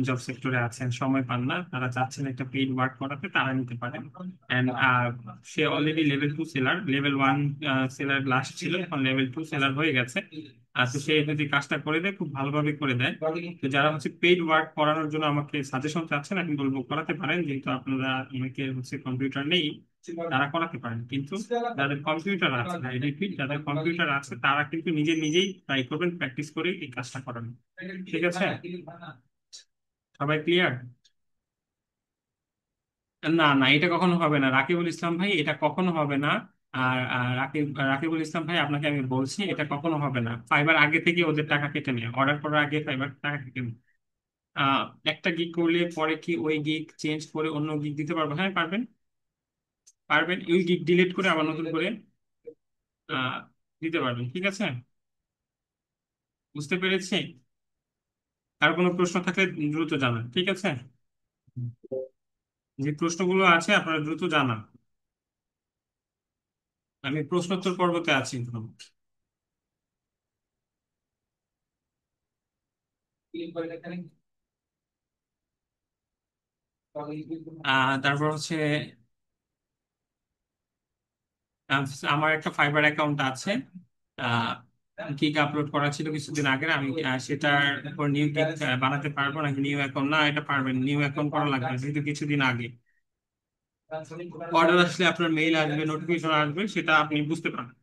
জব সেক্টরে আছেন, সময় পান না, তারা চাচ্ছেন একটা পেইড ওয়ার্ক করাতে, তারা নিতে পারেন। এন্ড সে already level 2 seller, level 1 seller last ছিল, এখন লেভেল 2 সেলার হয়ে গেছে। তো সে যদি কাজটা করে দেয়, খুব ভালোভাবে করে দেয়। তো যারা হচ্ছে পেইড ওয়ার্ক করানোর জন্য আমাকে সাজেশন চাচ্ছেন, আমি বলবো করাতে পারেন, যেহেতু আপনারা অনেকে হচ্ছে কম্পিউটার নেই, তারা করাতে পারেন। কিন্তু যাদের কম্পিউটার আছে, I repeat, যাদের কম্পিউটার আছে তারা কিন্তু নিজে নিজেই ট্রাই করবেন, প্র্যাকটিস করে এই কাজটা করানো, ঠিক আছে। সবাই ক্লিয়ার? না না, এটা কখনো হবে না রাকিবুল ইসলাম ভাই, এটা কখনো হবে না। রাকিবুল ইসলাম ভাই, আপনাকে আমি বলছি এটা কখনো হবে না, ফাইবার আগে থেকে ওদের টাকা কেটে নেয়, অর্ডার করার আগে ফাইবার টাকা কেটে নেয়। আহ, একটা গিগ করলে পরে কি ওই গিগ চেঞ্জ করে অন্য গিগ দিতে পারবো? হ্যাঁ পারবেন, পারবেন, ওই গিগ ডিলিট করে আবার নতুন করে আহ দিতে পারবেন, ঠিক আছে। বুঝতে পেরেছি। আর কোনো প্রশ্ন থাকলে দ্রুত জানান, ঠিক আছে। যে প্রশ্নগুলো আছে আপনারা দ্রুত জানান, আমি প্রশ্নোত্তর পর্বতে আছি এখন। তারপর হচ্ছে আহ, আমার একটা ফাইবার অ্যাকাউন্ট আছে, গিগ আপলোড করা ছিল কিছুদিন আগে, আমি সেটার উপর নিউ গিগ বানাতে পারবো নাকি, নিউ অ্যাকাউন্ট না, এটা পারবেন, নিউ অ্যাকাউন্ট করা লাগবে যেহেতু কিছুদিন আগে। অর্ডার আসলে আপনার মেইল আসবে, নোটিফিকেশন আসবে, সেটা আপনি বুঝতে পারবেন।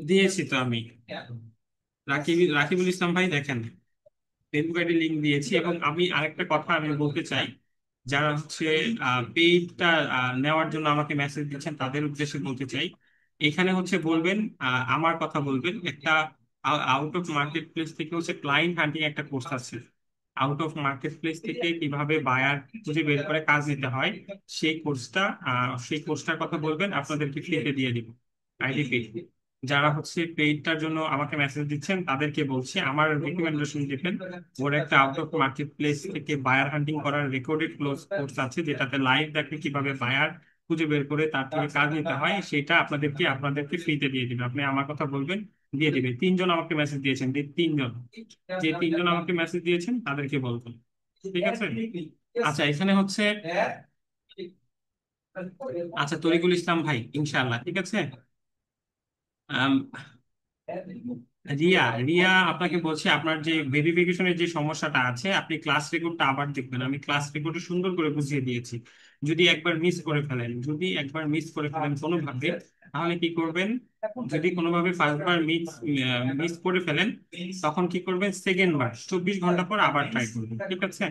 দিয়েছি তো আমি, রাকিবুল ইসলাম ভাই দেখেন, ফেসবুক আইডি লিংক দিয়েছি। এবং আমি আরেকটা কথা আমি বলতে চাই, যারা হচ্ছে পেইডটা নেওয়ার জন্য আমাকে মেসেজ দিচ্ছেন, তাদের উদ্দেশ্যে বলতে চাই, এখানে হচ্ছে বলবেন, আমার কথা বলবেন, একটা আউট অফ মার্কেট প্লেস থেকে হচ্ছে ক্লায়েন্ট হান্টিং একটা কোর্স আছে, আউট অফ মার্কেট প্লেস থেকে কিভাবে বায়ার খুঁজে বের করে কাজ নিতে হয়, সেই কোর্সটার কথা বলবেন, আপনাদেরকে ফ্রিতে দিয়ে দিব, আইডি ফ্রি। যারা হচ্ছে পেইডটার জন্য আমাকে মেসেজ দিচ্ছেন তাদেরকে বলছি, আমার রিকমেন্ডেশন দিবেন, ওর একটা আউট অফ মার্কেট প্লেস থেকে বায়ার হান্টিং করার রেকর্ডেড কোর্স আছে, যেটাতে লাইভ দেখে কিভাবে বায়ার খুঁজে বের করে তার থেকে কাজ নিতে হয়, সেটা আপনাদেরকে ফ্রিতে দিয়ে দিবে। আপনি আমার কথা বলবেন, দিয়ে দিবে। 3 জন আমাকে মেসেজ দিয়েছেন, যে 3 জন, আমাকে মেসেজ দিয়েছেন তাদেরকে বলবেন, ঠিক আছে। আচ্ছা এখানে হচ্ছে, আচ্ছা তরিকুল ইসলাম ভাই, ইনশাআল্লাহ ঠিক আছে। রিয়া, রিয়া আপনাকে বলছি, আপনার যে ভেরিফিকেশনের যে সমস্যাটা আছে, আপনি ক্লাস রেকর্ডটা আবার দেখবেন। আমি ক্লাস রেকর্ডে সুন্দর করে বুঝিয়ে দিয়েছি। যদি একবার মিস করে ফেলেন কোনোভাবে, তাহলে কি করবেন? যদি কোনোভাবে ফার্স্টবার মিস করে ফেলেন, তখন কি করবেন? সেকেন্ড বার 24 ঘন্টা পর আবার ট্রাই করবেন, ঠিক আছে?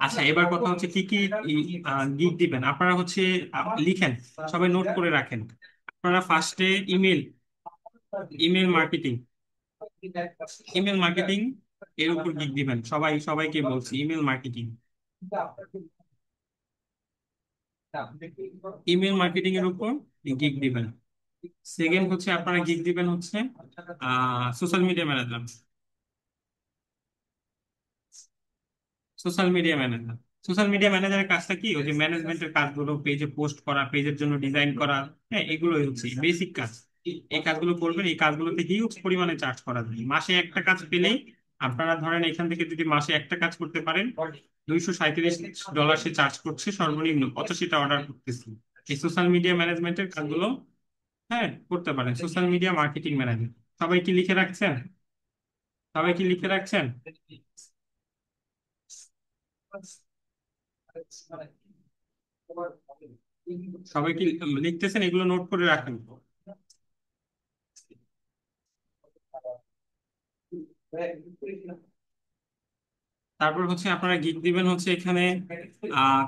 আচ্ছা, এবার কথা হচ্ছে কি কি গিগ দিবেন আপনারা হচ্ছে, লিখেন, সবাই নোট করে রাখেন। আপনারা ফার্স্টে email, email marketing, email marketing এর উপর গিগ দিবেন। সবাইকে বলছি, ইমেল মার্কেটিং, ইমেল মার্কেটিং এর উপর গিগ দিবেন। সেকেন্ড হচ্ছে আপনারা গিগ দিবেন হচ্ছে social media manager, social media manager. Social media ম্যানেজারের কাজটা কি? ওই যে ম্যানেজমেন্টের কাজগুলো, পেজে পোস্ট করা, পেজের জন্য ডিজাইন করা, হ্যাঁ, এগুলোই হচ্ছে বেসিক কাজ। এই কাজগুলো করবেন। এই কাজগুলোতে হিউজ পরিমাণে চার্জ করা যায়। মাসে একটা কাজ পেলেই, আপনারা ধরেন এখান থেকে যদি মাসে একটা কাজ করতে পারেন, $237 সে চার্জ করছে সর্বনিম্ন, কত সেটা অর্ডার করতেছি। এই সোশ্যাল মিডিয়া ম্যানেজমেন্টের কাজগুলো, হ্যাঁ, করতে পারেন। Social media marketing manager. সবাই কি লিখে রাখছেন? সবাই কি লিখে রাখছেন? সবাই কি লিখতেছেন? এগুলো নোট করে রাখেন। তারপর হচ্ছে আপনারা গিগ দিবেন হচ্ছে এখানে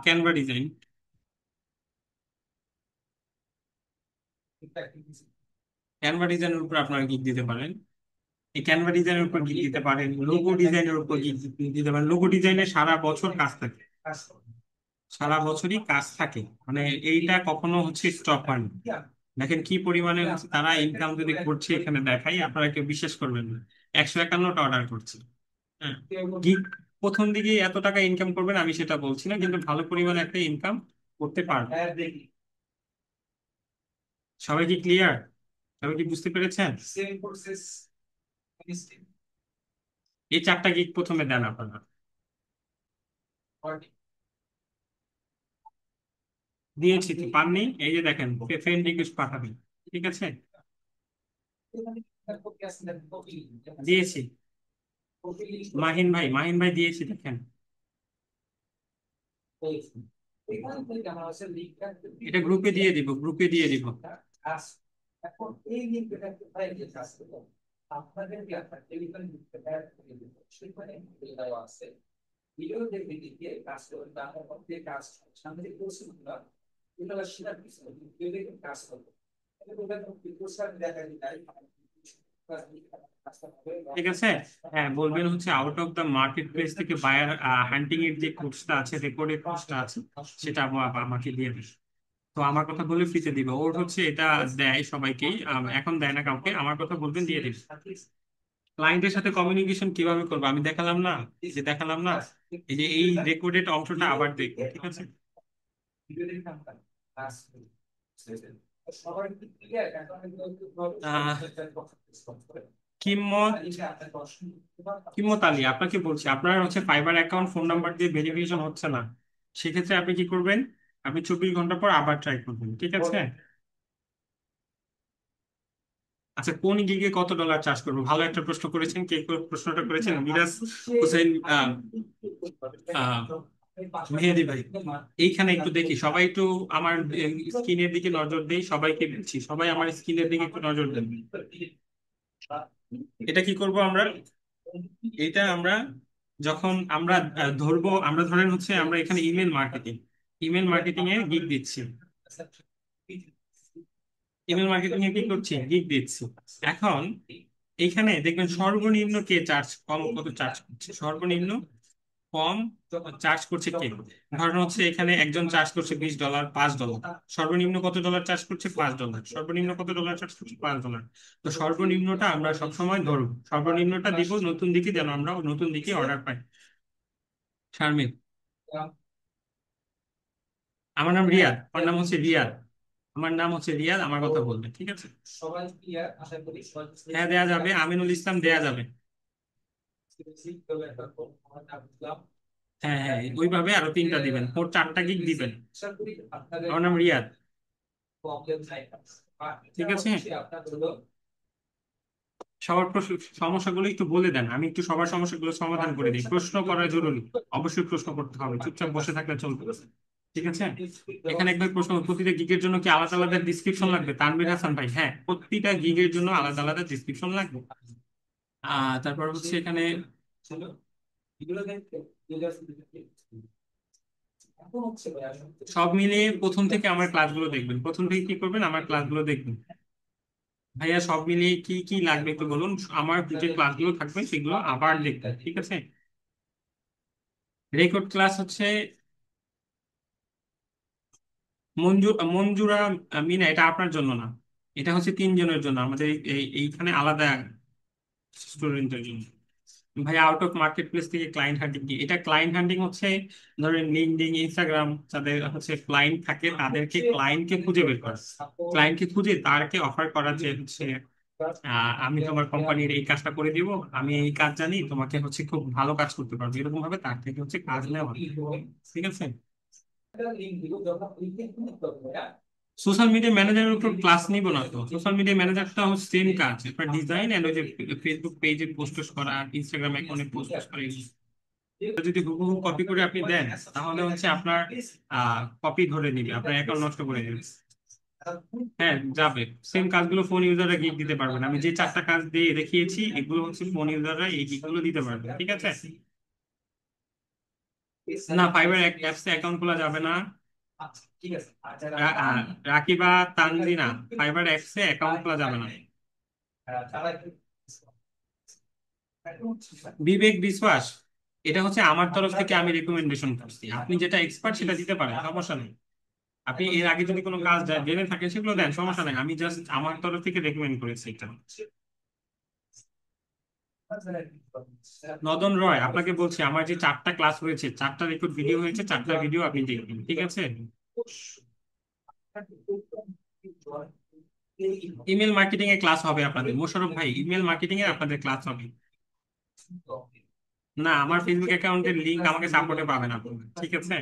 ক্যানভা ডিজাইন। ক্যানভা ডিজাইনের উপর আপনারা গিগ দিতে পারেন। এই ক্যানভা ডিজাইনের উপর গিগ দিতে পারেন। লোগো ডিজাইনের উপর গিগ দিতে পারেন। লোগো ডিজাইনে সারা বছর কাজ থাকে, সারা বছরই কাজ থাকে। মানে এইটা কখনো হচ্ছে স্টপ হয় না। দেখেন কি পরিমাণে হচ্ছে তারা ইনকাম যদি করছে, এখানে দেখাই, আপনারা কেউ বিশ্বাস করবেন না। 151টা অর্ডার করছে। হ্যাঁ, গিগ প্রথম দিকে এত টাকা ইনকাম করবেন আমি সেটা বলছি না, কিন্তু ভালো পরিমাণে একটা ইনকাম করতে পারবে। সবাই কি ক্লিয়ার? সবাই কি বুঝতে পেরেছেন? এই 4টা গিগ প্রথমে দেন আপনারা। দিয়েছি তো, পাননি? এই যে দেখেন, ফ্রেন্ড রিকোয়েস্ট পাঠাবেন, ঠিক আছে? দিয়েছি। মাহিন ভাই, মাহিন ভাই দিয়েছি, দেখেন। এটা গ্রুপে দিয়ে দিব, গ্রুপে দিয়ে দিব। ঠিক আছে। হ্যাঁ, বলবেন হচ্ছে out of the marketplace থেকে বায়ার হান্টিং এর যে কোর্সটা আছে, রেকর্ডেড কোর্সটা আছে, সেটা আমাকে দিয়ে দিস। তো আমার কথা বলে ফ্রিতে দিবে। ওর হচ্ছে এটা দেয় সবাইকেই, এখন দেয় না কাউকে। আমার কথা বলবেন, দিয়ে দিস। ক্লায়েন্টের সাথে কমিউনিকেশন কিভাবে করবো আমি দেখালাম না? এই যে দেখালাম না, এই যে এই রেকর্ডেড অংশটা আবার দেখবো, ঠিক আছে? আহ কিম্মত, কিম্মত আলী, আপনাকে বলছি, আপনার হচ্ছে ফাইবার অ্যাকাউন্ট ফোন নাম্বার দিয়ে ভেরিফিকেশন হচ্ছে না। সেক্ষেত্রে আপনি কি করবেন? আপনি 24 ঘন্টা পর আবার ট্রাই করবেন, ঠিক আছে? আচ্ছা, কোন গিগে $কত চার্জ করবো? ভালো একটা প্রশ্ন করেছেন। কে প্রশ্নটা করেছেন? মিরাজ হোসেন, আহ, মেহেদি ভাই। এইখানে একটু দেখি, সবাই একটু আমার স্ক্রিনের দিকে নজর দেই। সবাইকে বলছি, সবাই আমার স্ক্রিনের দিকে একটু নজর দেন। এটা কি করব আমরা? এটা আমরা যখন আমরা ধরবো, আমরা ধরেন হচ্ছে আমরা এখানে ইমেল মার্কেটিং, ইমেল মার্কেটিং এ গিগ দিচ্ছি। ইমেল মার্কেটিং এ কি করছি? গিগ দিচ্ছি। এখন এইখানে দেখবেন সর্বনিম্ন কে চার্জ, কত চার্জ করছে সর্বনিম্ন, কম চার্জ করছে কে? ধরেন হচ্ছে এখানে একজন চার্জ করছে $20, $5। সর্বনিম্ন কত ডলার চার্জ করছে? $5। সর্বনিম্ন কত ডলার চার্জ করছে? $5। তো সর্বনিম্নটা আমরা সবসময় ধরবো, সর্বনিম্নটা দিব নতুন দিকে, যেন আমরা নতুন দিকে অর্ডার পাই। শারমিন, আমার নাম রিয়াদ, আমার নাম হচ্ছে রিয়াদ, আমার নাম হচ্ছে রিয়াদ, আমার কথা বলবেন, ঠিক আছে? হ্যাঁ, দেয়া যাবে। আমিনুল ইসলাম দেয়া যাবে। হ্যাঁ হ্যাঁ, ওইভাবে আরো 3টা দিবেন, মোট 4টা গিগ দিবেন। আমার নাম রিয়াদ। ঠিক আছে, সবার প্রশ্ন সমস্যাগুলো একটু বলে দেন, আমি একটু সবার সমস্যাগুলো সমাধান করে দিই। প্রশ্ন করা জরুরি, অবশ্যই প্রশ্ন করতে হবে, চুপচাপ বসে থাকলে চলবে না। ঠিক আছে, এখানে একবার প্রশ্ন, প্রতিটা গিগের জন্য কি আলাদা আলাদা ডিসক্রিপশন লাগবে? তানভীর হাসান ভাই, হ্যাঁ, প্রতিটা গিগের জন্য আলাদা আলাদা ডিসক্রিপশন লাগবে। তারপর হচ্ছে এখানে সব মিলিয়ে প্রথম থেকে আমার ক্লাসগুলো দেখবেন, প্রথম থেকে কি করবেন, আমার ক্লাসগুলো দেখবেন। ভাইয়া সব মিলিয়ে কি কি লাগবে একটু বলুন, আমার যে ক্লাসগুলো থাকবে সেগুলো আবার দেখবেন, ঠিক আছে? রেকর্ড ক্লাস হচ্ছে মঞ্জুরা মিনা, এটা আপনার জন্য না, এটা হচ্ছে তিনজনের জন্য, আমাদের এইখানে আলাদা স্টুডেন্টের জন্য। ভাই আউট অফ মার্কেট প্লেস থেকে ক্লায়েন্ট হান্টিং কি? এটা ক্লায়েন্ট হান্টিং হচ্ছে, ধরেন লিঙ্কডইন, ইনস্টাগ্রাম, যাদের হচ্ছে ক্লায়েন্ট থাকে তাদেরকে ক্লায়েন্টকে খুঁজে বের করা, ক্লায়েন্টকে খুঁজে তারকে অফার করা যে হচ্ছে আমি তোমার কোম্পানির এই কাজটা করে দিব, আমি এই কাজ জানি, তোমাকে হচ্ছে খুব ভালো কাজ করতে পারবো, এরকম ভাবে তার থেকে হচ্ছে কাজ নেওয়া। ঠিক আছে, সোশ্যাল মিডিয়া ম্যানেজারের উপর ক্লাস নিব না তো, সোশ্যাল মিডিয়া ম্যানেজারটা হচ্ছে সেম কাজ, আপনার ডিজাইন এন্ড ওই যে ফেসবুক পেজে পোস্ট করা, ইনস্টাগ্রাম অ্যাকাউন্টে পোস্ট করা, এটা যদি হুবহু কপি করে আপনি দেন তাহলে হচ্ছে আপনার কপি ধরে নিবে, আপনার অ্যাকাউন্ট নষ্ট করে দেবে। হ্যাঁ যাবে, সেম কাজগুলো ফোন ইউজাররা গিগ দিতে পারবে না, আমি যে চারটা কাজ দিয়ে দেখিয়েছি এগুলো হচ্ছে ফোন ইউজাররা এই গিগগুলো দিতে পারবে, ঠিক আছে? না, ফাইবার অ্যাপসে অ্যাকাউন্ট খোলা যাবে না। রাকিবা তানজিনা, ফাইবার অ্যাপসে অ্যাকাউন্ট খোলা যাবে না। বিবেক বিশ্বাস, এটা হচ্ছে আমার তরফ থেকে আমি রেকমেন্ডেশন করছি, আপনি যেটা এক্সপার্ট সেটা দিতে পারেন, সমস্যা নেই। আপনি এর আগে যদি কোনো কাজ জেনে থাকেন সেগুলো দেন, সমস্যা নেই, আমি জাস্ট আমার তরফ থেকে রেকমেন্ড করেছি এটা। নদন রয়, আপনাকে বলছি আমার যে চারটা ক্লাস হয়েছে, চারটা রেকর্ড ভিডিও হয়েছে, চারটা ভিডিও আপনি দেখবেন, ঠিক আছে? ইমেল মার্কেটিং এর ক্লাস হবে আপনাদের, মোশাররফ ভাই, ইমেল মার্কেটিং এর আপনাদের ক্লাস হবে। না, আমার ফেসবুক অ্যাকাউন্টের লিংক আমাকে সাপোর্টে পাবেন আপনারা, ঠিক আছে?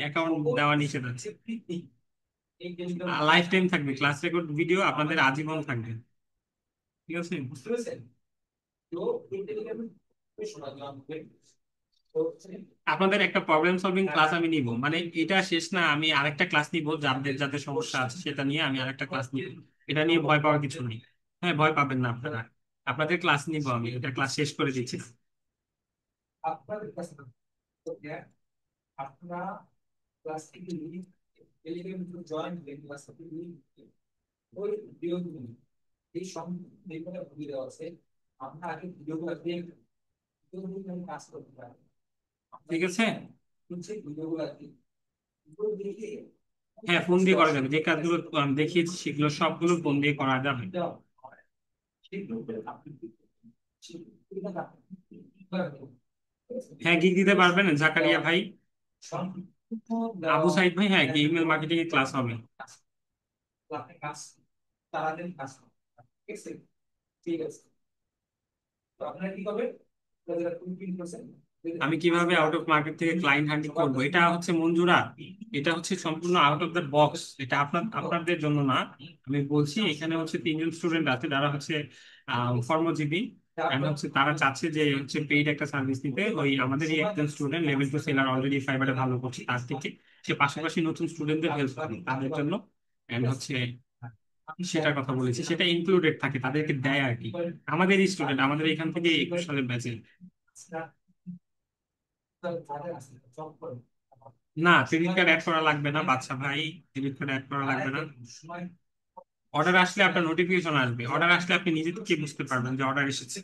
অ্যাকাউন্ট দেওয়া নিষেধ আছে। লাইফ টাইম থাকবে ক্লাস রেকর্ড ভিডিও, আপনাদের আজীবন থাকবে, ঠিক আছে? আপনাদের একটা প্রবলেম সলভিং ক্লাস আমি নিব, মানে এটা শেষ না, আমি আরেকটা ক্লাস নিব, যাদের যাদের সমস্যা আছে সেটা নিয়ে আমি আরেকটা ক্লাস নিব, এটা নিয়ে ভয় পাওয়ার কিছু নেই। হ্যাঁ, ভয় পাবেন না আপনারা, আপনাদের ক্লাস নিব, আমি এটা ক্লাস শেষ করে দিচ্ছি। ঠিক আছে, হ্যাঁ ফোন দিয়ে করা যাবে, যে কাজগুলো আমি দেখিয়েছি সেগুলো সবগুলো ফোন দিয়ে করা যাবে। হ্যাঁ, গিগ দিতে পারবেন জাকারিয়া ভাই, আবু সাইদ ভাই, হ্যাঁ ইমেল মার্কেটিং এর ক্লাস হবে। আমি কিভাবে আউট অফ মার্কেট থেকে ক্লায়েন্ট হান্টিং করবো, এটা হচ্ছে মঞ্জুরা, এটা হচ্ছে সম্পূর্ণ আউট অফ দ্য বক্স, এটা আপনাদের জন্য না। আমি বলছি এখানে হচ্ছে তিনজন স্টুডেন্ট আছে যারা হচ্ছে কর্মজীবী, and হচ্ছে তারা চাচ্ছে যে হচ্ছে পেইড একটা সার্ভিস নিতে, ওই আমাদেরই একজন স্টুডেন্ট লেভেল 2 সেলার অলরেডি ফাইবারে ভালো করছে, তার থেকে সে পাশাপাশি নতুন স্টুডেন্টদের হেল্প করে তাদের জন্য, এন্ড হচ্ছে সেটার কথা বলেছি, সেটা ইনক্লুডেড থাকে, তাদেরকে দেয় আর কি, আমাদেরই স্টুডেন্ট, আমাদের এখান থেকে 21 সালের ব্যাচে। না, ক্রেডিট কার্ড অ্যাড করা লাগবে না বাচ্চা ভাই, ক্রেডিট কার্ড অ্যাড করা লাগবে না। অর্ডার আসলে আপনার নোটিফিকেশন আসবে, অর্ডার আসলে আপনি নিজে থেকে বুঝতে পারবেন যে অর্ডার এসেছে,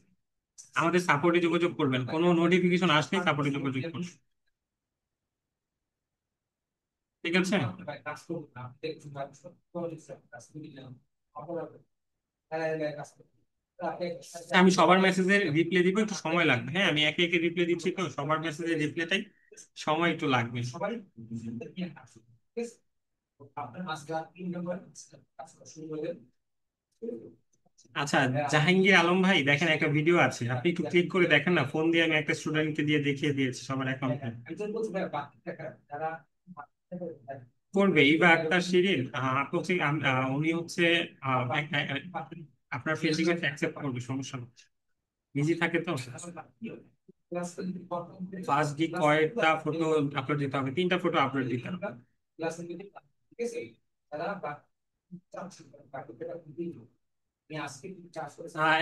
আমাদের সাপোর্টে যোগাযোগ করবেন, কোনো নোটিফিকেশন আসলে সাপোর্টে যোগাযোগ করবেন, ঠিক আছে? আমি সবার মেসেজের রিপ্লাই দিব, একটু সময় লাগবে, হ্যাঁ আমি একে একে রিপ্লাই দিচ্ছি তো, সবার মেসেজের রিপ্লাইটাই সময় একটু লাগবে। আচ্ছা, জাহাঙ্গীর আলম ভাই, দেখেন একটা ভিডিও আছে, আপনি একটু ক্লিক করে দেখেন না, ফোন দিয়ে আমি একটা স্টুডেন্টকে দিয়ে দেখিয়ে দিয়েছি সবার অ্যাকাউন্টে। করবে ইভা আক্তার শিরিন, আপু হচ্ছে উনি হচ্ছে আপনার ফেসবুকে অ্যাকসেপ্ট করবে, সমস্যা নেই। বিজি থাকে তো। ফার্স্ট ডে কয়েকটা ফটো আপলোড দিতে হবে, 3টা ফটো আপলোড দিতে হবে।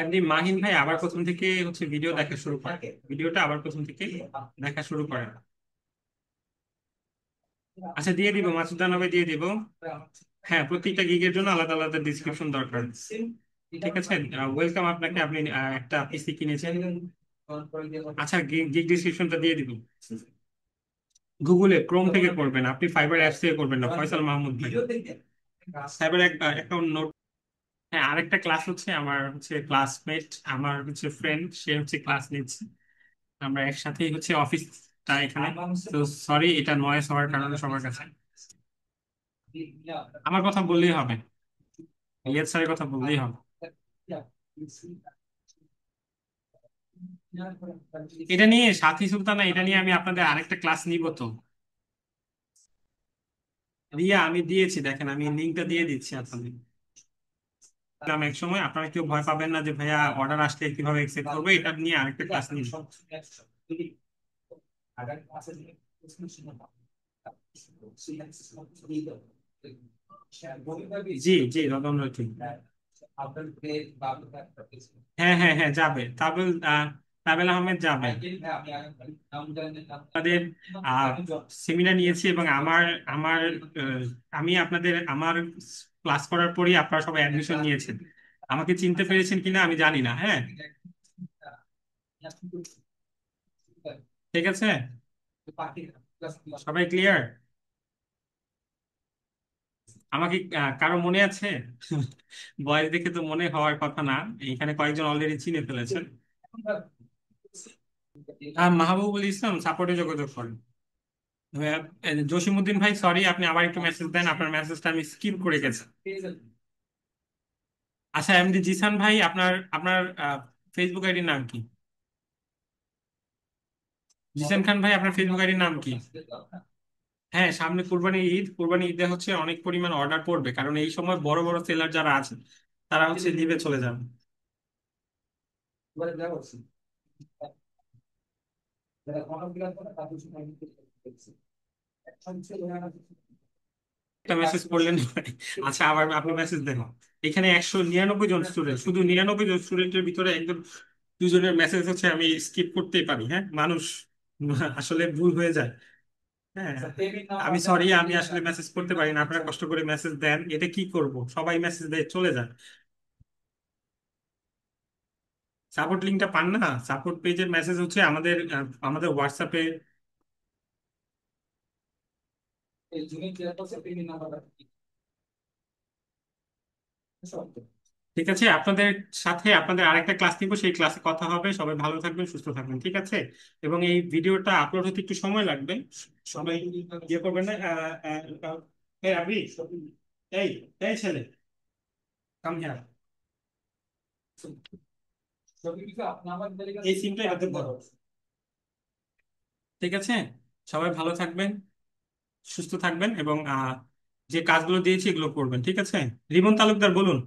এমনি মাহিন ভাই আবার প্রথম থেকে হচ্ছে ভিডিও দেখা শুরু করে, ভিডিওটা আবার প্রথম থেকে দেখা শুরু করে। আচ্ছা দিয়ে দিব, মাসুদ নামে দিয়ে দিব। হ্যাঁ, প্রত্যেকটা গিগের জন্য আলাদা আলাদা ডিসক্রিপশন দরকার। ঠিক আছে, ওয়েলকাম আপনাকে, আপনি একটা পিসি কিনেছেন। আচ্ছা, গিগ ডিসক্রিপশনটা দিয়ে দিব। গুগলে ক্রোম থেকে করবেন, আপনি ফাইবার অ্যাপস থেকে করবেন না, ফয়সাল মাহমুদ ভাই। Fibre account note. হ্যাঁ, আরেকটা ক্লাস হচ্ছে আমার হচ্ছে ক্লাসমেট, আমার হচ্ছে ফ্রেন্ড, সে হচ্ছে ক্লাস নিচ্ছে, আমরা একসাথেই হচ্ছে অফিসটা এখানে। তো সরি, এটা নয়েজ হওয়ার কারণে সবার কাছে। আমার কথা বললেই হবে, ইলিয়াস স্যারের কথা বললেই হবে। এটা নিয়ে সাথী সুলতানা, এটা নিয়ে আমি আপনাদের আরেকটা ক্লাস নিব তো। রিয়া, আমি দিয়েছি, দেখেন আমি লিঙ্কটা দিয়ে দিচ্ছি আপনাদের। এক সময় আপনারা কেউ ভয় পাবেন না যে ভাইয়া অর্ডার আসলে কিভাবে একসেপ্ট করবো, এটা নিয়ে আরেকটা ক্লাস নিব। জি জি, রতন রয়েছে। হ্যাঁ হ্যাঁ হ্যাঁ, যাবে তাবেল, তাবেল আহমেদ যাবে। আপনাদের সেমিনার নিয়েছি এবং আমার আমার আমি আপনাদের আমার ক্লাস করার পরই আপনারা সবাই অ্যাডমিশন নিয়েছেন। আমাকে চিনতে পেরেছেন কিনা আমি জানি না। হ্যাঁ, ঠিক আছে, সবাই ক্লিয়ার। আমাকে কারো মনে আছে? বয়স দেখে তো মনে হওয়ার কথা না, এখানে কয়েকজন অলরেডি চিনে ফেলেছেন। মাহবুবুল ইসলাম সাপোর্টে যোগাযোগ করেন। জসিমউদ্দিন ভাই, সরি, আপনি আবার একটু মেসেজ দেন, আপনার মেসেজটা আমি স্কিপ করে গেছি। আচ্ছা, এমডি জিসান ভাই, আপনার আপনার ফেসবুক আইডির নাম কি? জিসান খান ভাই, আপনার ফেসবুক আইডির নাম কি? হ্যাঁ, সামনে কুরবানি ঈদ, কুরবানি ঈদে হচ্ছে অনেক পরিমাণ অর্ডার পড়বে, কারণ এই সময় বড় বড় সেলার যারা আছে তারা হচ্ছে লিভে চলে যাবে। একটা মেসেজ করলেন ভাই। আচ্ছা, আবার আপনি মেসেজ দেন। এখানে 199 জন স্টুডেন্ট, শুধু 99 জন স্টুডেন্টের ভিতরে একজন দুজনের মেসেজ হচ্ছে আমি স্কিপ করতেই পারি। হ্যাঁ, মানুষ আসলে ভুল হয়ে যায়। হ্যাঁ, আমি সরি, আমি আসলে মেসেজ করতে পারি না, আপনারা কষ্ট করে মেসেজ দেন, এটা কি করব, সবাই মেসেজ দেয় চলে যায়। সাপোর্ট লিঙ্কটা পান না? সাপোর্ট পেজের মেসেজ হচ্ছে আমাদের আমাদের হোয়াটসঅ্যাপে। ঠিক আছে, আপনাদের সাথে আপনাদের আরেকটা ক্লাস নিব, সেই ক্লাসে কথা হবে। সবাই ভালো থাকবেন, সুস্থ থাকবেন, ঠিক আছে? এবং এই ভিডিওটা আপলোড হতে একটু সময় লাগবে, সবাই ইয়ে করবেন না। এই আবি, এই এই ছেলে, কাম হিয়ার, এই সিমটা এটাতে ধরো। ঠিক আছে, সবাই ভালো থাকবেন, সুস্থ থাকবেন এবং যে কাজগুলো দিয়েছি এগুলো করবেন, ঠিক আছে? রিমন তালুকদার বলুন,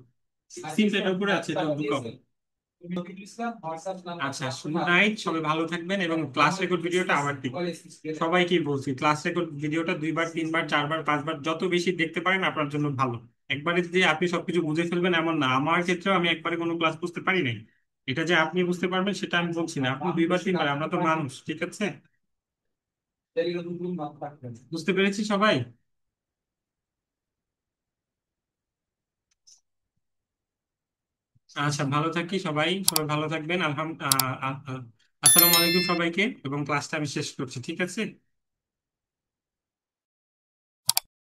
সিমটা এটার উপরে আছে, এটা ঢুকাও। আচ্ছা, গুড নাইট, সবাই ভালো থাকবেন এবং ক্লাস রেকর্ড ভিডিওটা আবার দিন। সবাইকে বলছি, ক্লাস রেকর্ড ভিডিওটা 2বার 3বার 4বার 5বার যত বেশি দেখতে পারেন আপনার জন্য ভালো। একবারে যে আপনি সবকিছু বুঝে ফেলবেন এমন না, আমার ক্ষেত্রেও আমি একবারে কোনো ক্লাস বুঝতে পারি নাই। এটা যে আপনি বুঝতে পারবেন সেটা আমি বলছি না, আপনি 2বার 3বার, আমরা তো মানুষ, ঠিক আছে? বুঝতে পেরেছি সবাই। আচ্ছা, ভালো থাকি সবাই, সবাই ভালো থাকবেন। আসসালামু আলাইকুম সবাইকে, এবং ক্লাসটা আমি শেষ করছি, ঠিক আছে?